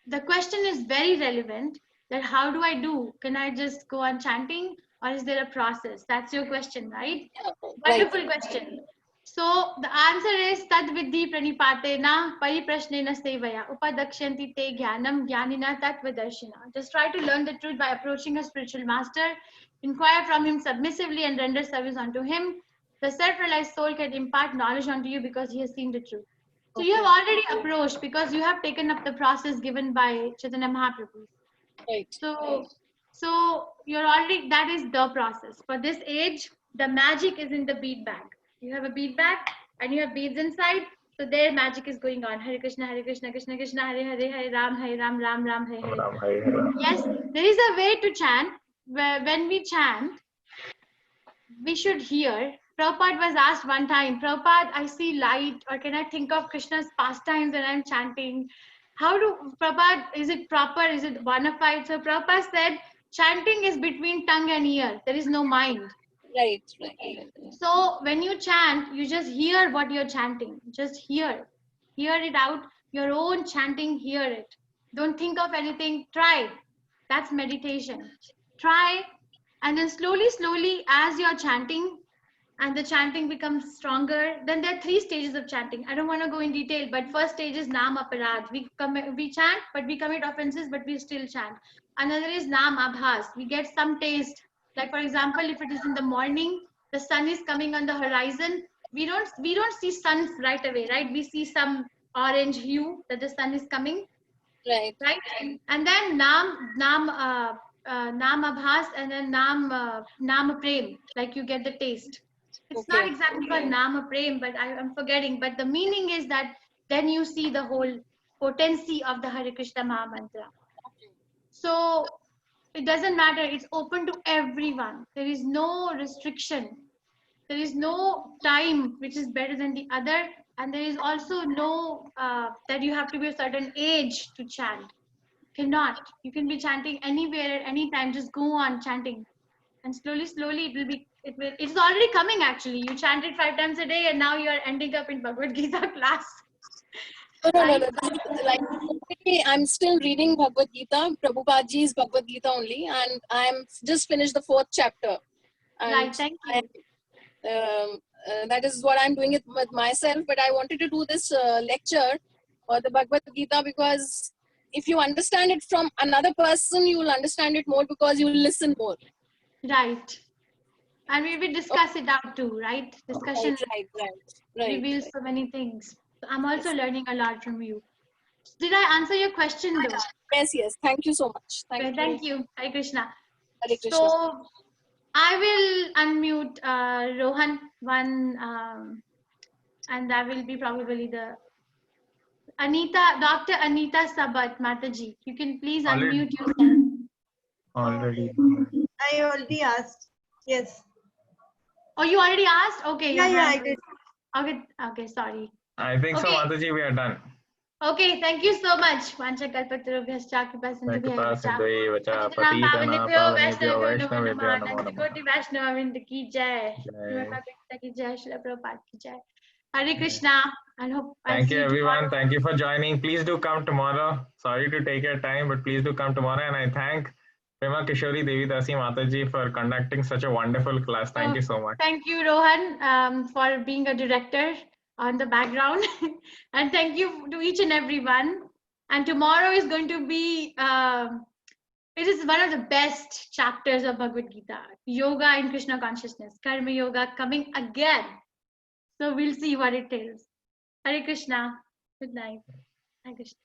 the question is very relevant, that how do I do? Can I just go on chanting, or is there a process? That's your question, right? Yeah, Wonderful question. So the answer is tad vidhi pranipatena pariprashnena sevaya upadakshanti te jnanam jnanina tattvadarshina. Just try to learn the truth by approaching a spiritual master, inquire from him submissively and render service unto him. The self-realized soul can impart knowledge unto you because he has seen the truth. So you have already approached because you have taken up the process given by Chaitanya Mahaprabhu. Right. So you're already, that is the process. For this age, the magic is in the bead bag. You have a bead bag and you have beads inside. So their magic is going on. Hare Krishna, Krishna Krishna, Hare Hare, Hare Ram, Ram Ram, Hare Hare. Yes, there is a way to chant where when we chant, we should hear. Prabhupada was asked one time, Prabhupada, I see light, or can I think of Krishna's pastimes when I'm chanting? How do, Prabhupada, is it proper? Is it bona fide? So Prabhupada said, chanting is between tongue and ear. There is no mind. Right. So when you chant, you just hear what you're chanting. Just hear it out. Your own chanting, hear it. Don't think of anything. Try. That's meditation. Try, and then slowly, as you're chanting, and the chanting becomes stronger, then there are 3 stages of chanting. I don't want to go in detail, but first stage is Nam Aparad. We chant, but we commit offenses, but we still chant. Another is Nam Abhas. We get some taste. Like for example, if it is in the morning, the sun is coming on the horizon. We don't see sun right away, right? We see some orange hue that the sun is coming. Right. And then Nam Abhas, and then Nam Prem, like you get the taste. It's not exactly called Nama Prem, but I'm forgetting. But the meaning is that then you see the whole potency of the Hare Krishna Mahamantra. So it doesn't matter. It's open to everyone. There is no restriction. There is no time which is better than the other. And there is also no that you have to be a certain age to chant. Cannot. You can be chanting anywhere at any time. Just go on chanting. And slowly it's already coming actually. You chanted 5 times a day and now you're ending up in Bhagavad Gita class. No. Like, I'm still reading Bhagavad Gita, Prabhupadaji's Bhagavad Gita only, and I'm just finished the 4th chapter. And right, thank you. That is what I'm doing it with myself, but I wanted to do this lecture or the Bhagavad Gita because if you understand it from another person, you will understand it more because you will listen more. Right. And we will discuss it out too, right? Discussion Right. reveals so many things. So I'm also learning a lot from you. Did I answer your question though? Yes. Thank you so much. Thank you. Hare Krishna. Hare Krishna. So I will unmute Rohan and that will be probably the Dr. Anita Sabat Mataji. You can please unmute yourself. Already. I already asked. Yes. Oh, you already asked? Okay. Yeah, I did. Okay, sorry. I think so, Mataji, we are done. Okay, thank you so much. Vancha kalpatarubhyascha Vacha, ki jai. Hare Krishna. I hope Thank you everyone. Thank you for joining. Please do come tomorrow. Sorry to take your time, but please do come tomorrow. And I thank Prema Kishori Devidasi Mataji for conducting such a wonderful class. Thank you so much. Thank you, Rohan, for being a director on the background. And thank you to each and everyone. And tomorrow is going to be, it is one of the best chapters of Bhagavad Gita. Yoga in Krishna consciousness, Karma Yoga coming again. So we'll see what it is. Hare Krishna. Good night. Hare Krishna.